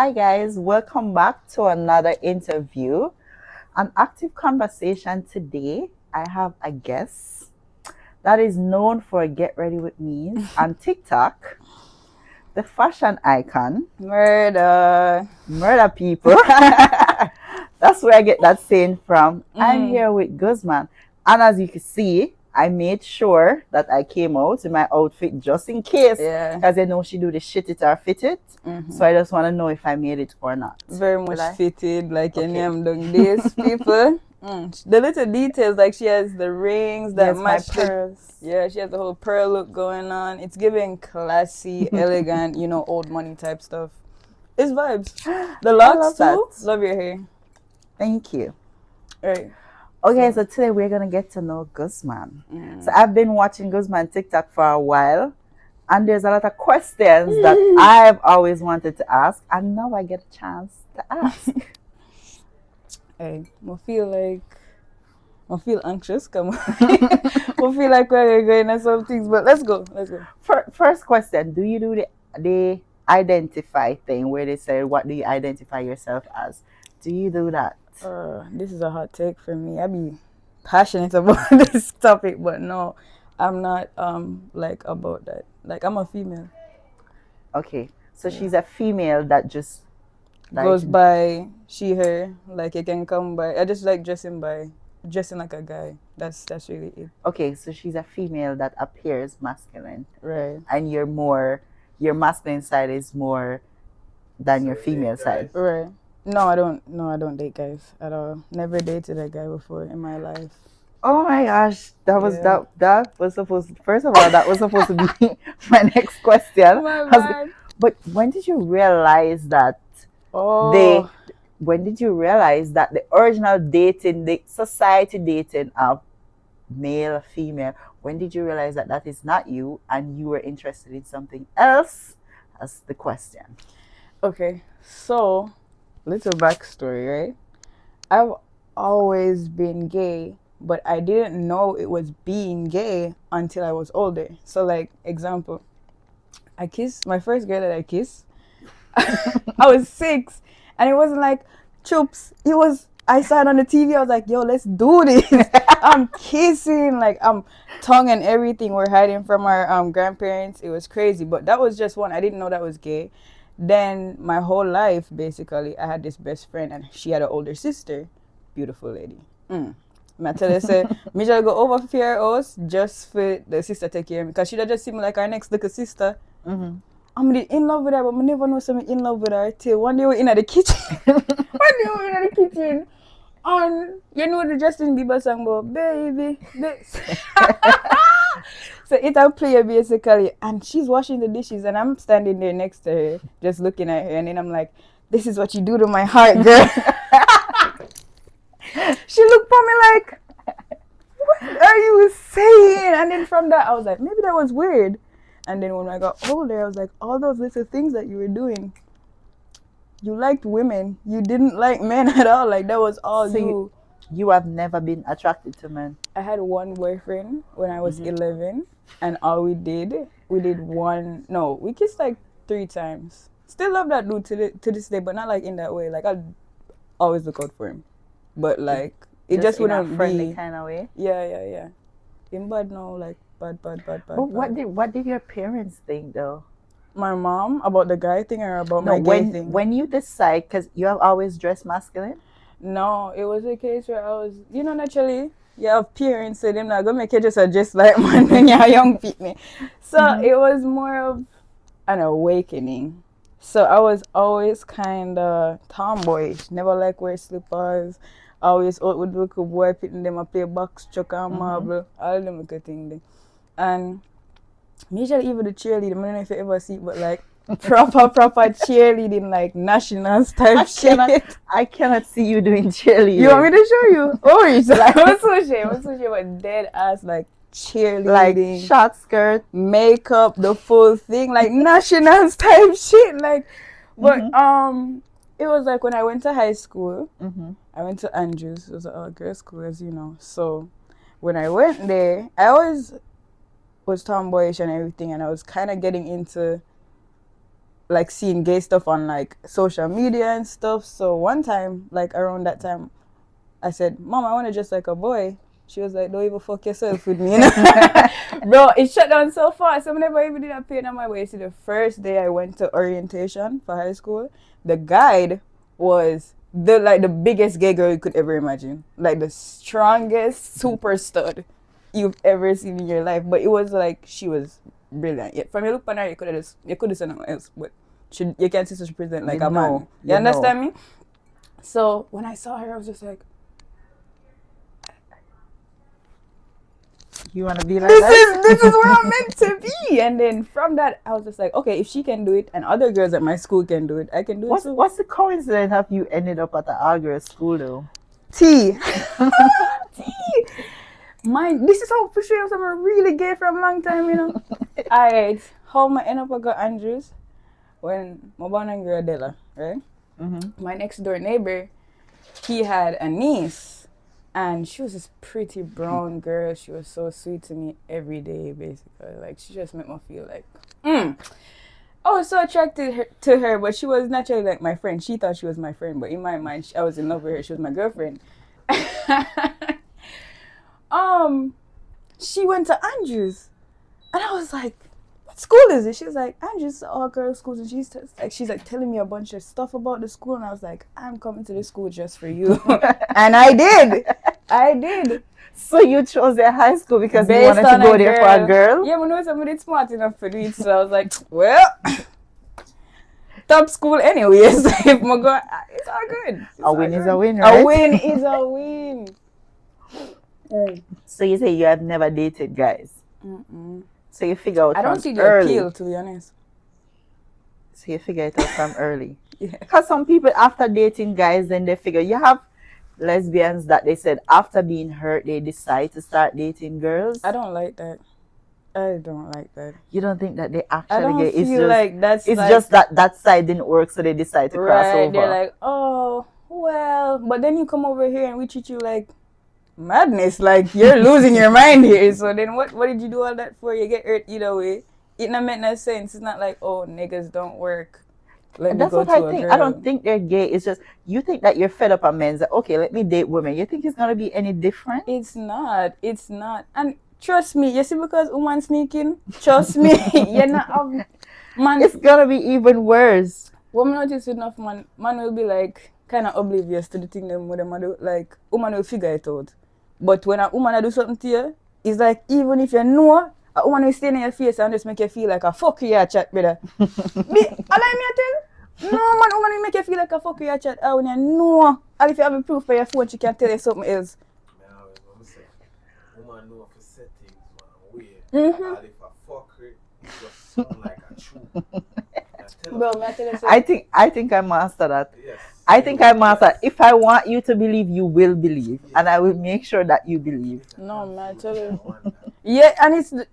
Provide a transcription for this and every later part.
Hi guys, welcome back to another interview. An active conversation today. I have a guest that is known for Get Ready With Me's on TikTok, the fashion icon, Murder. murder people. That's where I get that saying from. I'm here with Guzman. And as you can see, I made sure that I came out in my outfit just in case. Yeah. Because I know she do the shit it or fit it. So I just want to know if I made it or not. Very much fitted, like Okay. any I'm doing this, people. The little details, like she has the rings that Yes, my match pearls. Yeah, she has the whole pearl look going on. It's giving classy, elegant, old money type stuff. It's vibes. The locks too. Love your hair. Thank you. Right. Okay, so today we're gonna get to know Guzman. So I've been watching Guzman TikTok for a while, and there's a lot of questions that I've always wanted to ask, and now I get a chance to ask. Hey, I feel anxious. Come on, I feel like we're going to some things, but let's go. First question: do you do the identify thing where they say, "What do you identify yourself as?" Do you do that? This is a hot take for me. I be passionate about this topic, but no, I'm not like about that. Like I'm a female. Okay, so she's a female that just goes by she, her. Like it can come by. I just like dressing like a guy. That's really it. Okay, so she's a female that appears masculine. Right. And your masculine side is more than your female side. Right. No, I don't date guys at all. Never dated a guy before in my life. Oh my gosh, that was supposed to, first of all, that was supposed to be my next question. But when did you realize that when did you realize that the original dating, the society dating of male, female, when did you realize that that is not you and you were interested in something else? That's the question. Okay, so little backstory, right? I've always been gay, but I didn't know it was being gay until I was older. So, like, example, I kissed my first girl that I kissed. I was 6, and it wasn't like choops. I saw it on the TV. I was like, yo, let's do this. I'm kissing, like I'm tongue and everything. We're hiding from our grandparents. It was crazy, but that was just one. I didn't know that was gay. Then my whole life, basically, I had this best friend, and she had an older sister, beautiful lady. I tell her, say, me shall go over for her house just for the sister take care of me, because she'd just see me like our next little sister. I'm in love with her, but I never know something in love with her till one day we're in the kitchen. And you know the Justin Bieber song about baby. So it'll play basically, and she's washing the dishes, and I'm standing there next to her, just looking at her, and then I'm like, "This is what you do to my heart, girl." She looked at me like, "What are you saying?" And then from that, I was like, maybe that was weird. And then when I got older, I was like, all those little things that you were doing. You liked women. You didn't like men at all. Like that was all you. You have never been attracted to men. I had one boyfriend when I was 11, and all we kissed like 3 times. Still love that dude to this day, but not like in that way. Like I'd always look out for him, but like it just wouldn't in a friendly kind of way. Yeah. In bad no, like bad. But what did your parents think though? My mom about the guy thing or about my gay thing? When you decide, because you have always dressed masculine? No, it was a case where I was, naturally, you have parents say them not gonna make you just adjust like man when you're young people. So it was more of an awakening. So I was always kind of tomboyish, never like wear slippers, always out with local boy, pitting them up play box, chuck and marble, all of them good thing. And usually even the cheerleading, I don't know if you ever see it, but like proper cheerleading, like national type shit. I cannot see you doing cheerleading. You want me to show you? Oh, it's like what's so shame, but dead ass like cheerleading, like short skirt, makeup, the full thing, like national type shit. Like, but it was like when I went to high school. I went to Andrews. It was an all-girls school, as you know. So when I went there, I always was tomboyish and everything, and I was kind of getting into like seeing gay stuff on like social media and stuff. So one time, like around that time, I said, "Mom, I want to dress like a boy." She was like, "Don't even fuck yourself with me," you know? Bro, it shut down so fast. So I never even did a pain on my way. See, the first day I went to orientation for high school, the guide was the biggest gay girl you could ever imagine, like the strongest super stud you've ever seen in your life. But it was like she was brilliant. Yet from your look on her, you could have said nothing else, but you can't see she present like a man. You understand me? So when I saw her, I was just like, you want to be like that? This is where I'm meant to be. And then from that, I was just like, okay, if she can do it and other girls at my school can do it, I can do it too. What's the coincidence of you ended up at the all-girls school though? T. This is how for sure I'm really gay from a long time, you know. Alright, how I end up I got Andrews when my born and girl Della, right? Mm-hmm. My next door neighbor, he had a niece, and she was this pretty brown girl. She was so sweet to me every day, basically. Like she just made me feel like, I was so attracted to her, but she was naturally like my friend. She thought she was my friend, but in my mind, I was in love with her. She was my girlfriend. She went to Andrews, and I was like, "What school is it?" She was like, "Andrews, all girls schools," and she's like telling me a bunch of stuff about the school, and I was like, "I'm coming to the school just for you," and I did. So you chose their high school because you wanted to go there for a girl? Yeah, but no, somebody smart enough for it, so I was like, well, top school anyways. If my God, it's all good. A win is a win, right? A win is a win. So you say you have never dated guys? Mm-mm. So you figure out I don't see the appeal, to be honest. So you figure it out from early. Yeah. Because some people after dating guys, then they figure, you have lesbians that they said after being hurt, they decide to start dating girls. I don't like that. You don't think that they actually I don't get feel it's just, like that's it's like, just that side didn't work, so they decide to cross over. They're like, oh, well, but then you come over here and we treat you like madness, like you're losing your mind here. So then what did you do all that for? You get hurt either way. It not make no sense. It's not like, oh, niggas don't work. That's what I think. I don't think they're gay. It's just you think that you're fed up on men. That okay, let me date women. You think it's gonna be any different? It's not. And trust me, you see, because woman sneaking, trust me, you're not man. It's gonna be even worse. Woman notice enough, man will be like kind of oblivious to the thing them with them do. Like woman will figure it out. But when a woman do something to you, it's like even if you know, a woman will stay in your face and just make you feel like a fuck you chat, brother. Allow me to tell? No, man, woman will make you feel like a fuck you chat. When you know, and if you have a proof for your phone, she can tell you something else. Woman know for settings, man, weird. And if a fucker, it just sound like a true. Bro, I think I master that. Yes. I think I master. If I want you to believe, you will believe, and I will make sure that you believe. No, man, tell you. Yeah, and it's that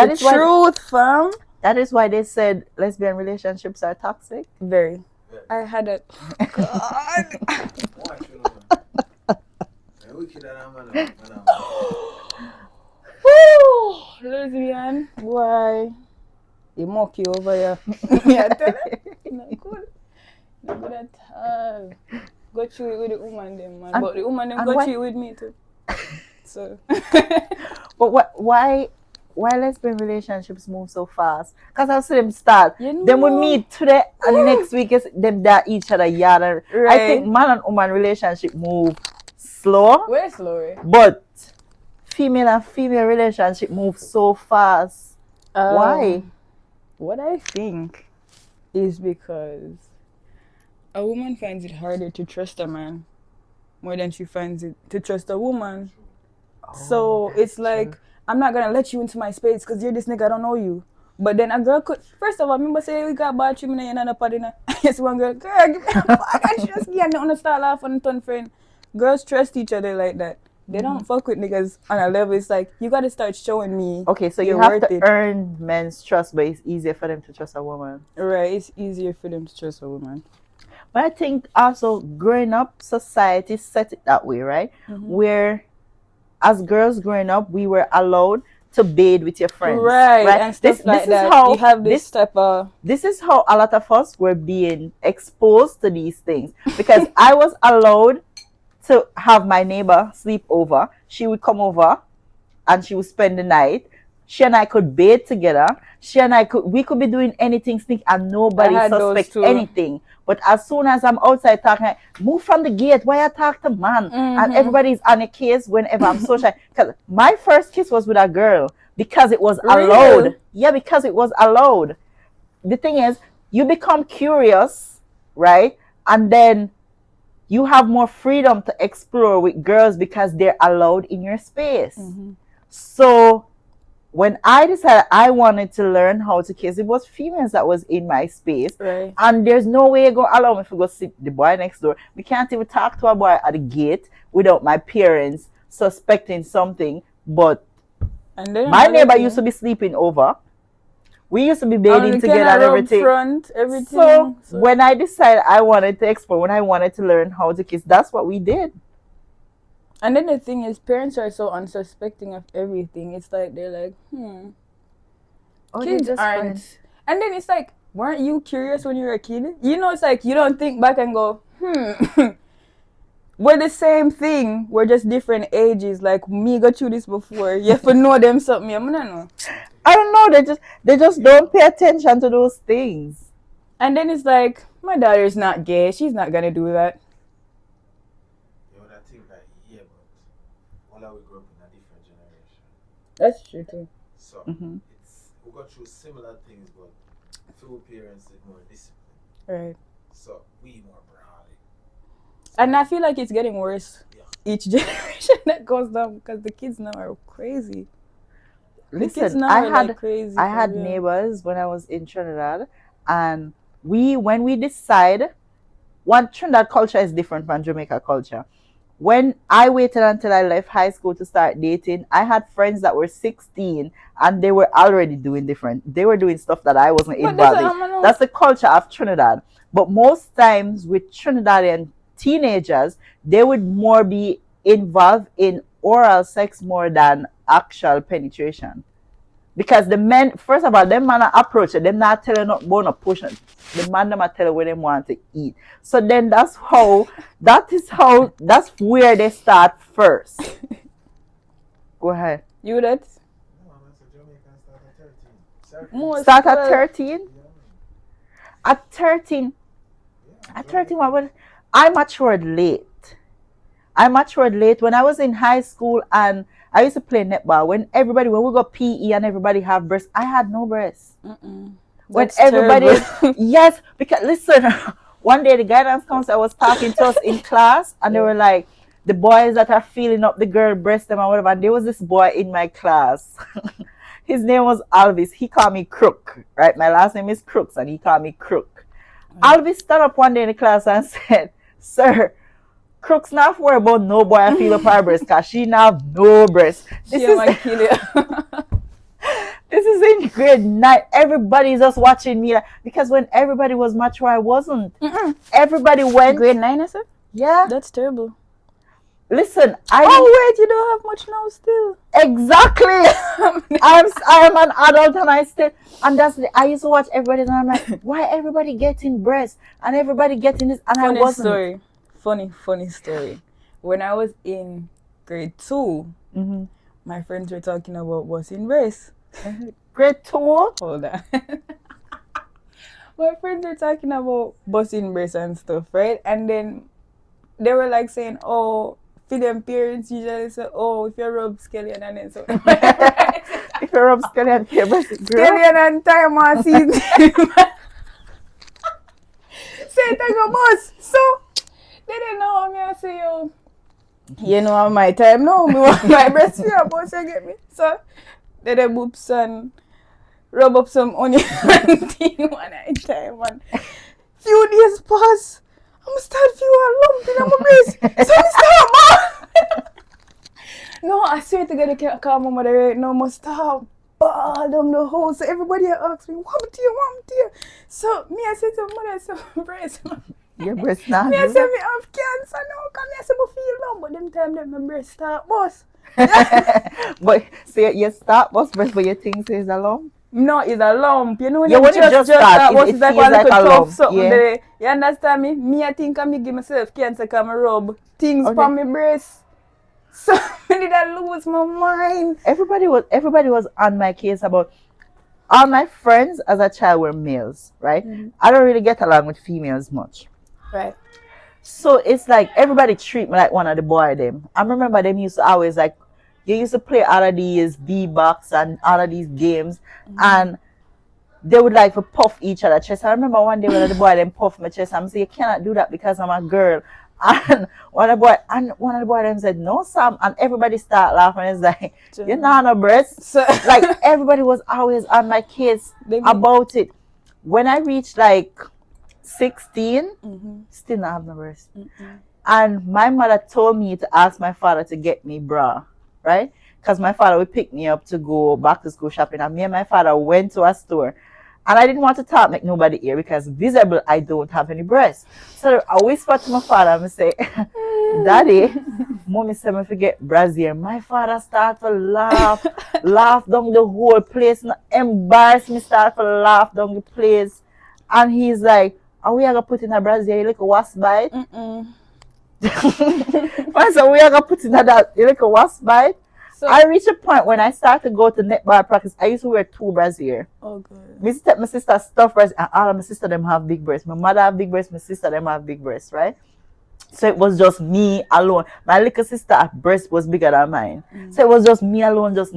the is truth, fam. That is why they said lesbian relationships are toxic. Very. I had a God. Woo! Lesbian, why? He mock you over here. Yeah, tell him. Not good. Not good at all. Go through it with the woman them, man. But the woman them go through it with me too. So. But why lesbian relationships move so fast? Because I see them start. Then we meet today and next week is them that each other yard. Right. I think man and woman relationship move slow. Way slower. But female and female relationship move so fast. Why? What I think is because a woman finds it harder to trust a man more than she finds it to trust a woman. So it's like, true. I'm not gonna let you into my space because you're this nigga, I don't know you. But then a girl could, first of all, remember say we got bathroom and you're party now. Yes, one girl, give me a fuck, and she just get on the start laughing and turn friend. Girls trust each other like that. They don't fuck with niggas on a level. It's like, you gotta start showing me. Okay, so you have to earn men's trust, but it's easier for them to trust a woman. Right, it's easier for them to trust a woman. But I think also growing up, society set it that way, right? Where as girls growing up, we were allowed to bathe with your friends, right? And stuff like that. You have this type of. This is how a lot of us were being exposed to these things, because I was allowed to have my neighbor sleep over. She would come over and she would spend the night. She and I could bathe together. We could be doing anything, sneak, and nobody suspects anything. But as soon as I'm outside talking, move from the gate. Why I talk to man? And everybody's on a case whenever I'm social. Because my first kiss was with a girl because it was allowed. Really? Yeah, because it was allowed. The thing is, you become curious, right? And then you have more freedom to explore with girls because they're allowed in your space. So when I decided I wanted to learn how to kiss, it was females that was in my space. Right. And there's no way you're going to allow me to go sit the boy next door. We can't even talk to a boy at the gate without my parents suspecting something. But my neighbor used to be sleeping over. We used to be bathing together and everything. So when I decided I wanted to explore, when I wanted to learn how to kiss, that's what we did. And then the thing is, parents are so unsuspecting of everything. It's like they're like, kids aren't. Friends. And then it's like, weren't you curious when you were a kid? You know, it's like you don't think back and go, we're the same thing. We're just different ages. Like me got through this before. You have to know them something. I don't know. I don't know. They just don't pay attention to those things. And then it's like, my daughter's not gay. She's not gonna do that. We grew up in a different generation. That's true too. So we got through similar things, but two parents did more discipline. Right. So we more brawling. And I feel like it's getting worse each generation that goes down because the kids now are crazy. Listen, I had neighbors when I was in Trinidad, and when we decide, Trinidad culture is different from Jamaica culture. When I waited until I left high school to start dating, I had friends that were 16 and they were already doing they were doing stuff that I wasn't involved in. That's the culture of Trinidad. But most times with Trinidadian teenagers, they would more be involved in oral sex more than actual penetration. Because the men, first of all, them man approach it, them not telling not born a push it. The man them tell where they want to eat. So then that's where they start first. Go ahead. You that? No, I'm a Jamaican start at 13. Start at 13? At 13. At 13, I matured late. When I was in high school and I used to play netball. When we go PE and everybody have breasts, I had no breasts. When everybody, yes, because listen, one day the guidance counselor was talking to us in class, and they were like, the boys that are feeling up the girl breast them or whatever. And there was this boy in my class. His name was Alvis. He called me Crook, right? My last name is Crooks, and he called me Crook. Alvis stood up one day in the class and said, "Sir, Crooks not worry about no boy I feel up her breast because she not have no breast." This is in grade 9. Everybody's just watching me because when everybody was mature, I wasn't. Everybody went. Grade 9, I said? Yeah. That's terrible. Listen, wait, you don't have much now still. Exactly. I am an adult and I used to watch everybody and I'm like, why everybody getting breasts and everybody getting this and Funny I wasn't. Story. Funny story. When I was in grade 2, my friends were talking about busting breasts. Grade 2? Hold on. My friends were talking about busting breasts and stuff, right? And then they were like saying, for them parents usually say, if you rub scallion and then so. If you rub scallion, scallion and time on season. Say it go bust. So they didn't know how me I say, you know my time now, me want my breast for your boss, you get me? So they boops and rub up some onion and thing one time and few days pass. I'm start feel a lump in my breast. So I start, man. No, I swear to God, I can't call my mother right now. I start ball down the house. So everybody asks me, what happened to you? So me, I said to my mother, so breast. Your breast not. Me, I said me have cancer now. Come here, so I feel long. But them time that my breast start bust. But so you start bust breast, but you think so it's a lump? No, it's a lump. You know when Yeah, you when it just start, but it it's like feels one like little a tough lump. something Yeah. there. You understand me? Me, I think I me give myself cancer come rub things Okay. for my breast. So I did I lose my mind. Everybody was on my case about all my friends as a child were males, right? I don't really get along with females much. Right. So it's like everybody treat me like one of the boy them. I remember them used to always like you used to play all of these B-box and all of these games and they would like to puff each other chest. I remember one day when the boy them puff my chest. I'm saying you cannot do that because I'm a girl. And one of the boy them said, "No, Sam," and everybody start laughing. It's like you're not on a breast. So Like everybody was always on my case about it. When I reached like 16, still not have no breast. And my mother told me to ask my father to get me bra, right? Because my father would pick me up to go back to school shopping. And me and my father went to a store. And I didn't want to talk, make nobody hear because visible I don't have any breasts. So I whispered to my father and say, "Daddy, mommy said me forget brassiere." My father started to laugh, laugh down the whole place, embarrass me, start to laugh down the place. And he's like, "Are we gonna put in a brassiere? You look a wasp bite?" I said, "We are gonna put in that you look a wasp bite." So I reached a point when I started to go to netball practice. I used to wear 2 brassiere. Oh god. My sister stuff breasts, and all of my sister them have big breasts. My mother have big breasts, my sister them have big breasts, right? So it was just me alone. My little sister breast was bigger than mine. So it was just me alone, just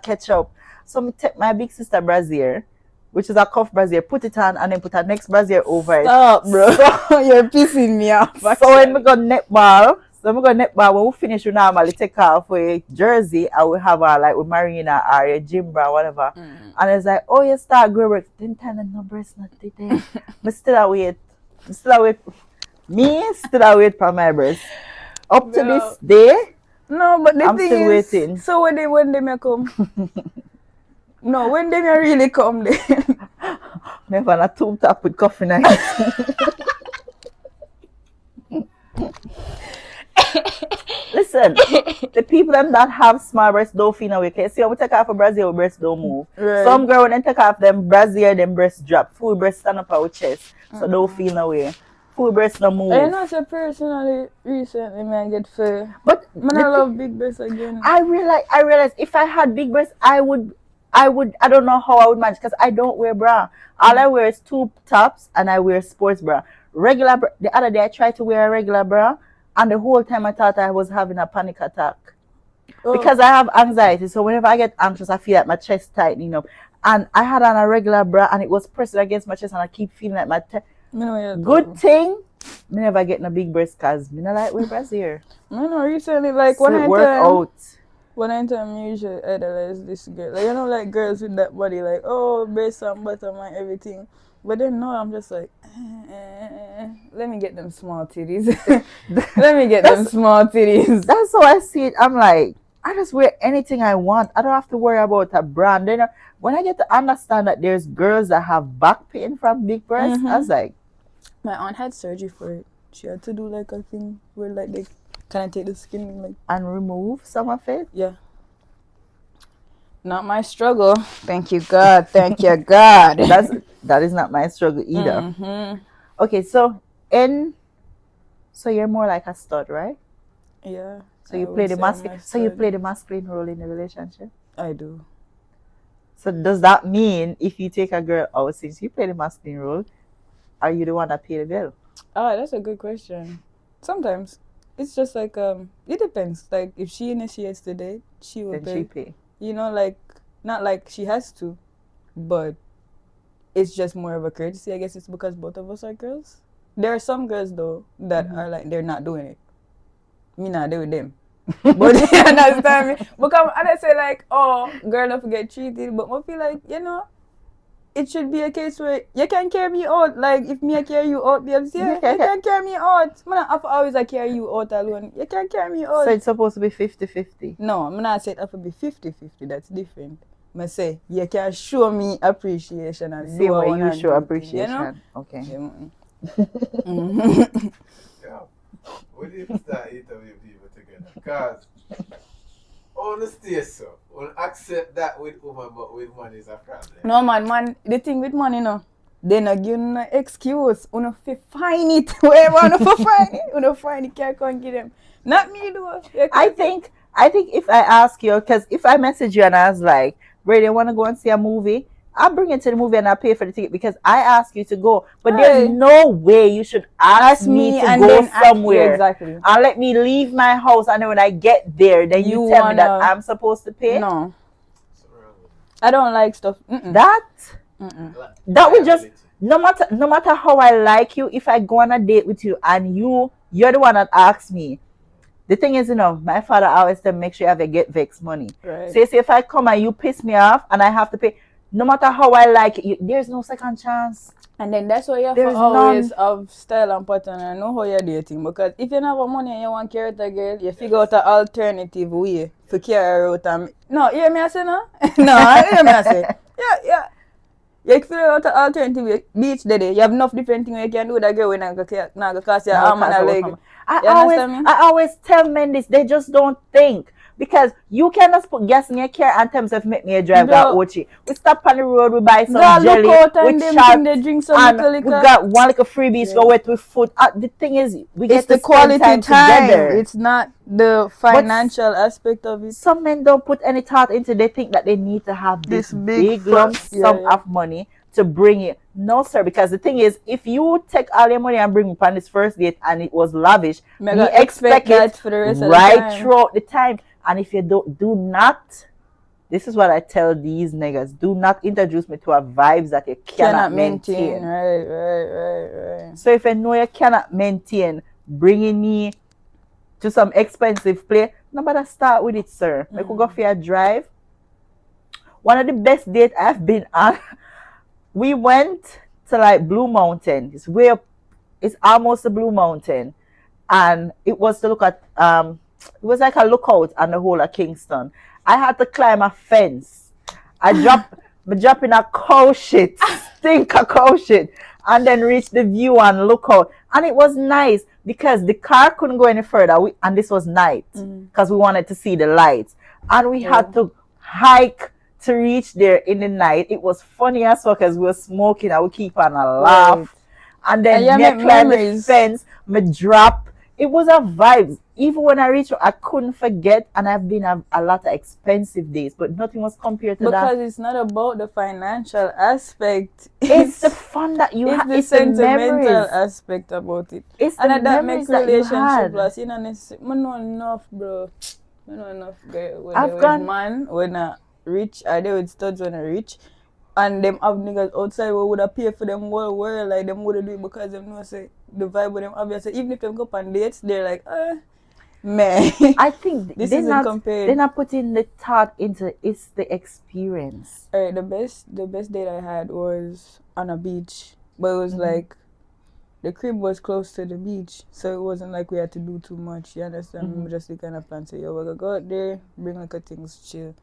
catch up. So I take my big sister brassiere, which is a cuff brassiere, put it on and then put her next brassiere over it. Stop, bro. So, you're pissing me off. So when we go netball, when we finish, we normally take off a jersey and we have our like with Marina or a gym bra, whatever. And it's like, "Oh, you start growing breast." Didn't tell them no breast not there. But still I wait. Me still I wait for my breast. Up to this day. No, but the I'm thing still is, waiting. so when they may come. No, when they may really come then. Me have a tube top with coffee night. Listen, the people them that have small breasts don't feel no way. Okay, see, when we take off a brassiere, breasts don't move. Right. Some girl when they take off them brassiere, them breasts drop. Full breast stand up our chest, so don't feel no way. Full breast no move. I know, so personally, recently, I get fair. But I love big breasts again. I realize if I had big breasts, I don't know how I would manage because I don't wear bra. All I wear is tube tops and I wear sports bra. Regular bra, the other day I tried to wear a regular bra and the whole time I thought I was having a panic attack. Because I have anxiety, so whenever I get anxious I feel like my chest tightening up. And I had on a regular bra and it was pressing against my chest and I keep feeling like my good thing me never get no big breast because me not like wear brassiere. I know recently like So it work out. When I time I usually idolize this girl. Like, you know, like girls with that body, like, oh, breast and bottom and everything. But then no, I'm just like, let me get them small titties. Let me get them small titties. That's how I see it. I'm like, I just wear anything I want. I don't have to worry about a brand. Then when I get to understand that there's girls that have back pain from big breasts, I was like, my aunt had surgery for it. She had to do like a thing where like they kind of take the skin like and remove some of it. Yeah. Not my struggle. Thank you, God. Thank you, God. That is not my struggle either. Okay, so you're more like a stud, right? Yeah. So you play the masculine role in the relationship? I do. So does that mean if you take a girl out, since you play the masculine role, are you the one that pay the bill? Ah, that's a good question. Sometimes. It's just like, it depends. Like, if she initiates the date, she will then she pay. You know, like, not like she has to, but it's just more of a courtesy. I guess it's because both of us are girls. There are some girls, though, that are like, they're not doing it. Me not do with them. But you understand me? Because I don't say like, oh, girl don't get treated, but I feel like, you know, it should be a case where you can carry me out. Like, if me I carry you out, you can carry me out. I have to always carry you out alone. You can carry me out. So it's supposed to be 50-50? No, I'm not saying it have to be 50-50. That's different. I say, you can show me appreciation. And same way you show appreciation. You know? Okay. Yeah. We need to start interviewing people together. Because Honestly, so. We'll accept that with woman, but with money is a problem. No man, the thing with money, no. They not give no excuse. Uno fi find it. Wherever uno fi find it, uno find it. Can't come give them. Not me though. I think if I ask you, because if I message you and I was like, Brady, want to go and see a movie? I'll bring you to the movie and I'll pay for the ticket because I asked you to go. But there's no way you should ask me to and go then somewhere exactly. and let me leave my house, and then when I get there, then you tell me that I'm supposed to pay. No, I don't like stuff. That would just no matter how I like you, if I go on a date with you and you're the one that asks me. The thing is, my father always said make sure you have a get vex money. Right. So if I come and you piss me off and I have to pay, no matter how I like it, there's no second chance. And then that's why you have to always have style and pattern and know how you're dating. Because if you don't have money and you want to carry out a girl, you figure out an alternative way to carry her out. No, you hear me I say no? No, I hear me I say. Yeah. You figure out an alternative way. Beach day, you have enough different things you can do with a girl when not going to cost your arm and a leg. I always tell men this, they just don't think. Because you cannot put gas in your car and tell yourself make me a drive that Ochi. We stop on the road, we buy some jelly, we chat, they drink some and we got one like a freebies go wet with food. The thing is, we get to spend time together. It's not the financial aspect of it. Some men don't put any thought into. They think that they need to have this big lump sum of money to bring it. No, sir, because the thing is, if you take all your money and bring me on this first date and it was lavish, we expect it for the rest of right throughout the time. And if you do not, this is what I tell these niggas, do not introduce me to a vibes that you cannot maintain. Right. So if I know you cannot maintain bringing me to some expensive place, nobody start with it, sir. I could go for a drive. One of the best dates I've been on, we went to like Blue Mountain. It's way up, it's almost the Blue Mountain. And it was to look at it was like a lookout on the whole of Kingston. I had to climb a fence. I drop in a cow shit, stink of cow shit, and then reach the view and lookout. And it was nice because the car couldn't go any further. And this was night because we wanted to see the lights. And we had to hike to reach there in the night. It was funny as well because we were smoking and we keep on a laugh. And then me climb the fence, me drop. It was a vibe. Even when I reached, I couldn't forget, and I've been a lot of expensive days, but nothing was compared to that. Because it's not about the financial aspect. It's the fun that you have. It's the sentimental aspect about it. It's the and that makes relationship last. You know, I know enough, bro. I know enough girl when man when I rich, I deal with studs when I rich. And them have niggas outside who would have paid for them whole world, like them would do it because them know say the vibe with them obviously. Even if them go on dates, they're like, man. I think this isn't compared. They're not putting the thought into it's the experience. Alright, the best date I had was on a beach. But it was like the crib was close to the beach, so it wasn't like we had to do too much. You understand? We just the kind of plan say, yo, we're gonna go out there, bring like a things chill.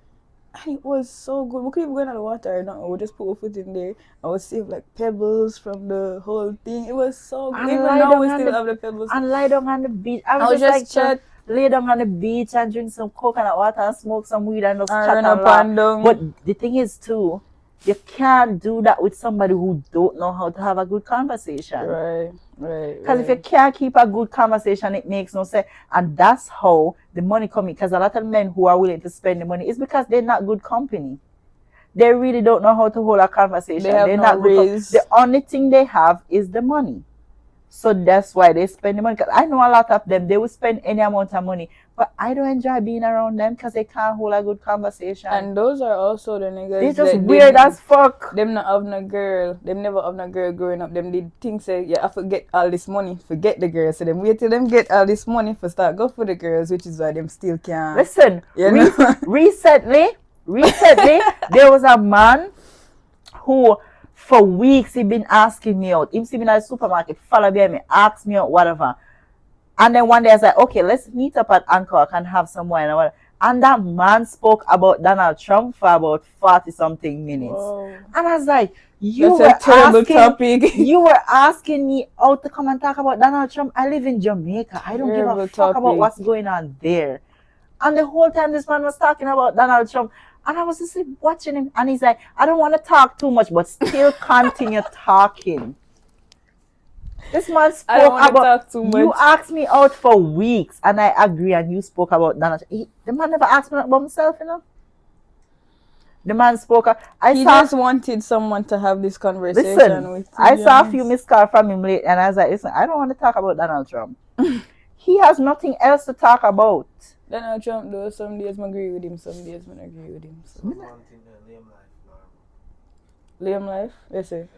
And it was so good. We couldn't even go in the water or nothing. We just put our foot in there. I would save like pebbles from the whole thing. It was so good. Even now we still have the pebbles. And lie down on the beach. I was just like lay down on the beach and drink some coconut water and smoke some weed and just chat and laugh. But the thing is too, you can't do that with somebody who don't know how to have a good conversation. Right. Because if you can't keep a good conversation, it makes no sense. And that's how the money comes in. Because a lot of men who are willing to spend the money is because they're not good company. They really don't know how to hold a conversation. They're not good. The only thing they have is the money. So that's why they spend the money. Because I know a lot of them, they will spend any amount of money. But I don't enjoy being around them because they can't hold a good conversation. And those are also the niggas. They're just weird as fuck. Them not have no girl. Them never have no girl growing up. Them did think say, yeah, I forget all this money. Forget the girls. So them wait till them get all this money for start go for the girls, which is why them still can't. Listen, recently, there was a man who for weeks he been asking me out. Him see me in the supermarket, follow behind me, ask me out, whatever. And then one day I was like, okay, let's meet up at Anchor and have some wine. And that man spoke about Donald Trump for about 40-something minutes. Whoa. And I was like, you were asking me out to come and talk about Donald Trump. I live in Jamaica. I don't give a fuck about what's going on there. And the whole time this man was talking about Donald Trump. And I was just like, watching him. And he's like, I don't want to talk too much, but still continue talking. This man I don't spoke want to about. talk too You much. asked me out for weeks, and I agree. And you spoke about Donald Trump. The man never asked me about himself, you know. The man spoke. He just wanted someone to have this conversation listen, with. I saw a few missed calls from him late, and I was like, listen, I don't want to talk about Donald Trump. He has nothing else to talk about. Donald Trump, though, some days I agree with him, some days I agree with him. So. Liam life? Yes, sir.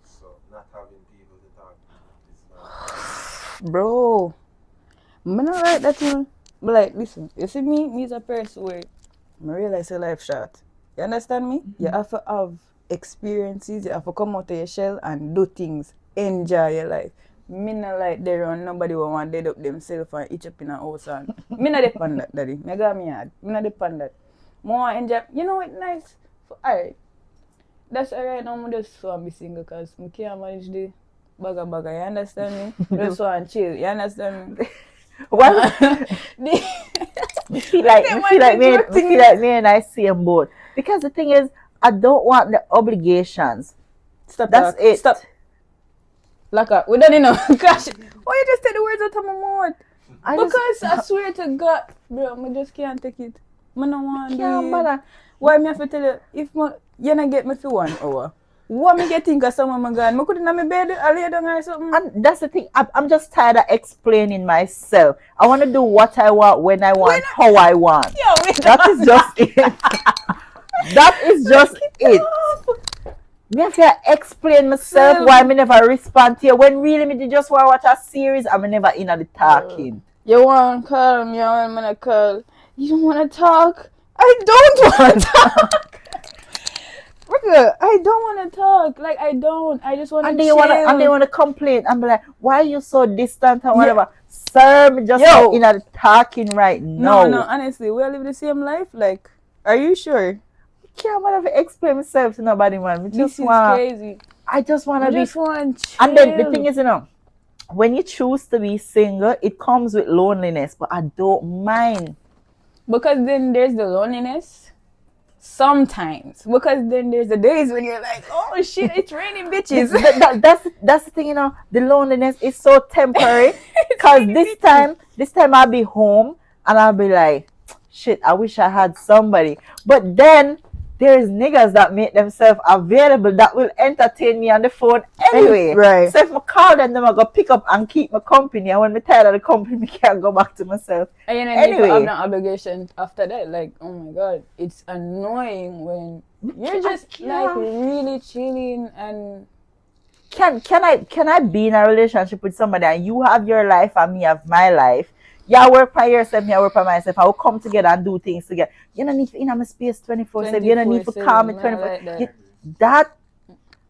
So not having people to talk to is Bro, I'm not like that thing. But like, listen, you see me as a person where I realize your life short. You understand me? Mm-hmm. You have to have experiences, you have to come out of your shell and do things. Enjoy your life. Me not like there on nobody will want to dead up themselves and each up in a house and me not depend that, daddy. Me got me hard. Me not depend that. More enjoy. You know what nice? Alright. That's alright now. I just want to be single because I can't manage the baga. You understand me? Just want to chill. You understand me? Well, I feel like me and I see them both. Because the thing is, I don't want the obligations. Stop. That's it. Stop. Laka, we don't know. Gosh, why you just take the words out of my mouth? Because I swear to God, bro, I just can't take it. I don't want to. Why me have to tell you, if you not get me for 1 hour, what me get think of someone my God? I couldn't have my bed, I lay down or something. And that's the thing, I'm just tired of explaining myself. I want to do what I want, when I want, how I want. That is just it. That is just it. Me have to explain myself why me never respond to you. When really me just want to watch a series and me never in the talking. You want to call me, you want me to call. You don't want to talk? I don't want to talk. I don't want to talk. Like, I don't. I just want to chill. And they want to complain and be like, why are you so distant or whatever? Sir, me just not in the talking right now. No, honestly, we all live the same life. Like, are you sure? I can't want to explain myself to nobody, man. This is crazy. I just want to be. Just want to chill. And then the thing is, you know, when you choose to be single, it comes with loneliness, but I don't mind. Because then there's the loneliness. Sometimes. Because then there's the days when you're like, oh shit, it's raining bitches. That's the thing, you know, the loneliness is so temporary. Because this time I'll be home and I'll be like, shit, I wish I had somebody. But then there's niggas that make themselves available that will entertain me on the phone anyway. Right. So if I call them I go pick up and keep my company. And when I'm tired of the company, I can't go back to myself. And you know, anyway, you have no obligation after that. Like, oh my God, it's annoying when you're just like really chilling and. Can I be in a relationship with somebody and you have your life and me have my life? Yeah, work by yourself, me I work by myself. I will come together and do things together. You don't need to in my space 24/7. You don't need to call me 24/7. That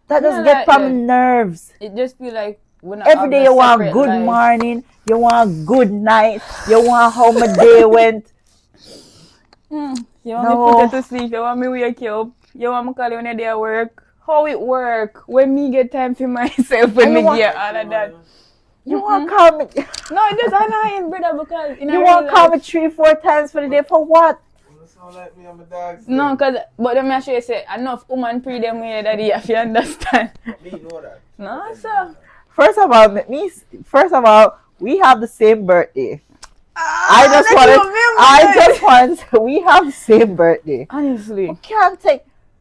just get from my nerves. It just feel like every day you want good morning, you want good night, you want how my day went. You want me put you to sleep, you want me wake you up, you want me call you when you're there at work. How it work? When me get time for myself, when me get all of that. You want to call me? No, it just annoying, brother, because you want to call me 3-4 times for the day for what? Like me and my dogs. No, but let me assure you, say enough woman pre them way that if you understand. Me know that. No, sir. First of all, we have the same birthday. I just want we have the same birthday. Honestly,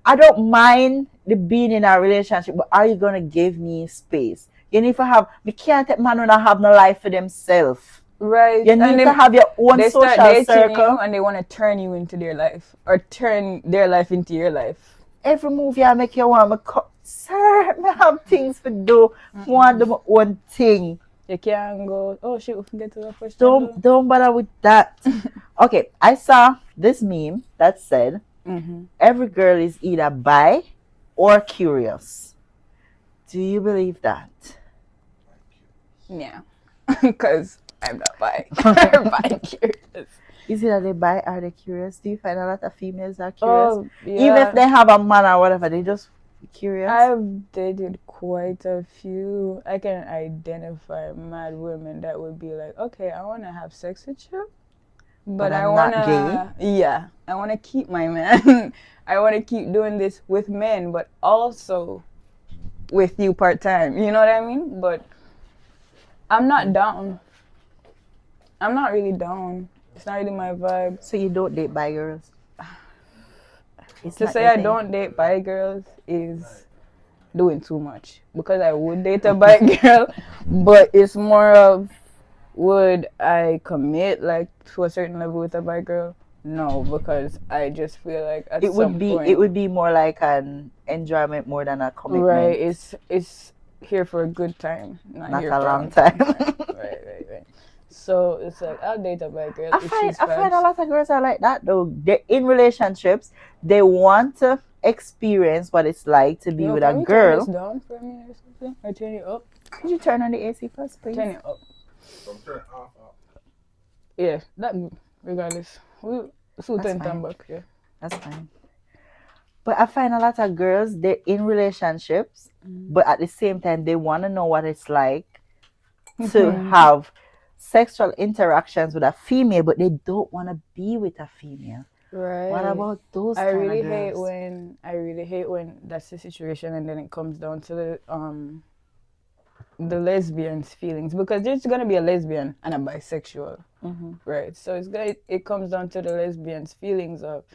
I don't mind the being in a relationship, but are you gonna give me space? You need to have. We can't take man when I have no life for themselves. Right. You need to have your own social circle, and they want to turn you into their life or turn their life into your life. Every move you make, you want me. Sir, I have things to do. Want do my own thing. You can't go. Oh shit, we can get to the first. Don't bother with that. Okay, I saw this meme that said, every girl is either bi or curious. Do you believe that? Yeah, because I'm not bi. I'm bi-curious. Is it that they bi or they curious? Do you find a lot of females are curious? Oh, yeah. Even if they have a man or whatever, they just curious? I've dated quite a few. I can identify mad women that would be like, okay, I want to have sex with you, But I I'm not gay. I wanna keep my man. I wanna keep doing this with men, but also with you part time. You know what I mean? But I'm not down. I'm not really down. It's not really my vibe. So you don't date bi girls? It's To not say your I thing. don't date bi girls is doing too much, because I would date a bi girl, but it's more of, would I commit like to a certain level with a bi girl? No, because I just feel like at some point it would be more like an enjoyment more than a commitment. right, it's here for a good time, not here a for long a time. time. Right. So it's like, I'll date a bi girl if I she's find a vibes. lot of girls are like that though. They're in relationships. They want to experience what it's like to be Yo, with a can we turn this girl. down for a minute or something? Or turn it up? Could you turn on the AC first, please? Turn it up. From turn off. Yeah, that regardless. We That's turn fine. back, yeah. That's fine. But I find a lot of girls, they're in relationships, but at the same time they want to know what it's like to have sexual interactions with a female, but they don't want to be with a female. Right. What about those I kind really of girls? hate when that's the situation, and then it comes down to the lesbian's feelings, because there's gonna be a lesbian and a bisexual, right? So it comes down to the lesbian's feelings of,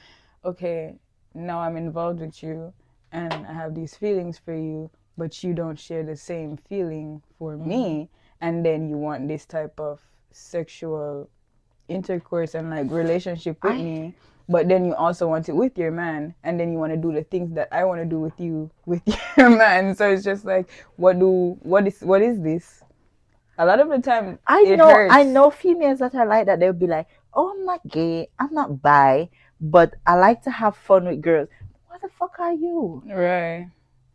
okay, now I'm involved with you, and I have these feelings for you, but you don't share the same feeling for me, and then you want this type of sexual intercourse and like relationship with me, but then you also want it with your man, and then you want to do the things that I want to do with you with your man. So it's just like, what is this? A lot of the time it hurts. I know females that are like that. They'll be like, "Oh, I'm not gay, I'm not bi, but I like to have fun with girls." What the fuck are you? Right.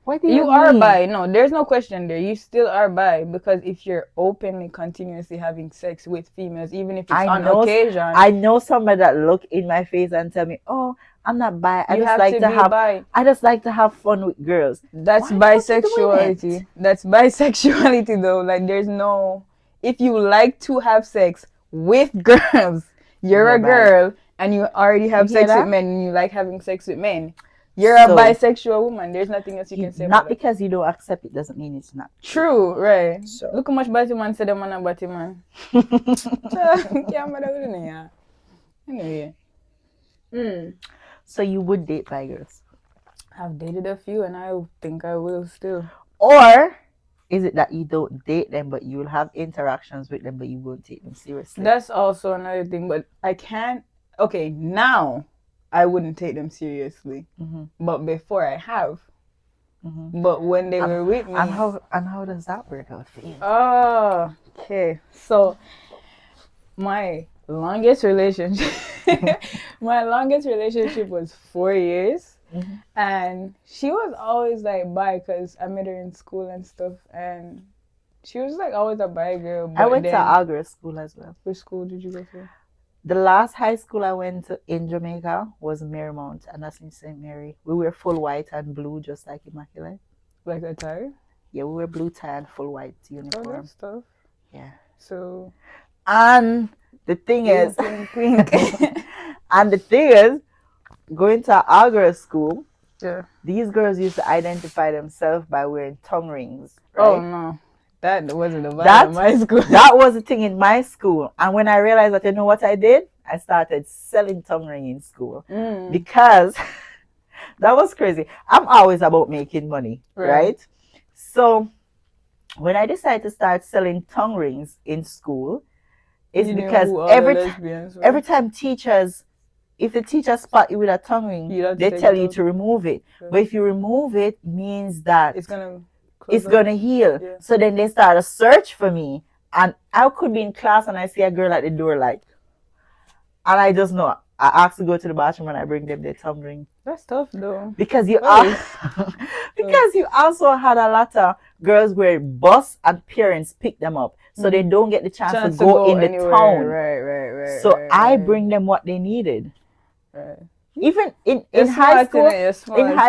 What do You mean? are bi. No, there's no question there. You still are bi, because if you're openly, continuously having sex with females, even if it's on occasion, I know somebody that look in my face and tell me, "Oh, I'm not bi. I you just have like to to be have bi. I just like to have fun with girls." That's Why the fuck you doing it? bisexuality. That's bisexuality though. Like, there's no, if you like to have sex with girls, you're You're a bi. girl and you already have You hear sex with that? men and you like having sex with men. You're a So, bisexual woman. There's nothing else you can say Not about it. because you don't accept it doesn't mean it's not True, right. So. Look how much Batman said, the man a Batman. Anyway. So you would date bi girls? I've dated a few and I think I will still. Or is it that you don't date them but you'll have interactions with them but you won't take them seriously? That's also another thing, but I can't. Okay, now I wouldn't take them seriously, but before I have. But when they were with me, and how does that work out for you? Oh, okay. So my longest relationship, was 4 years, and she was always like bi, because I met her in school and stuff, and she was like always a bi girl. But I went to Agra school as well. Which school did you go to? The last high school I went to in Jamaica was Marymount, and that's in St. Mary. We were full white and blue, just like Immaculate. Like attire? Yeah, we were blue tie and full white uniform. Oh, that stuff. Yeah. So. And the thing is, going to Agra school, these girls used to identify themselves by wearing tongue rings. Right? Oh no. That wasn't the vibe in my school. That was the thing in my school. And when I realized that, you know what I did? I started selling tongue ring in school. Because that was crazy. I'm always about making money, right? So when I decided to start selling tongue rings in school, it's because every time teachers, if the teacher spot you with a tongue ring, they tell you to remove it. But if you remove it, means that it's gonna heal. Yeah. So then they start a search for me, and I could be in class and I see a girl at the door, like, and I just know I ask to go to the bathroom and I bring them their tongue ring. That's tough though. Because you you also had a lot of girls where bus and parents pick them up, so they don't get the chance to go in the town. Right. So I bring them what they needed. Right. Even in high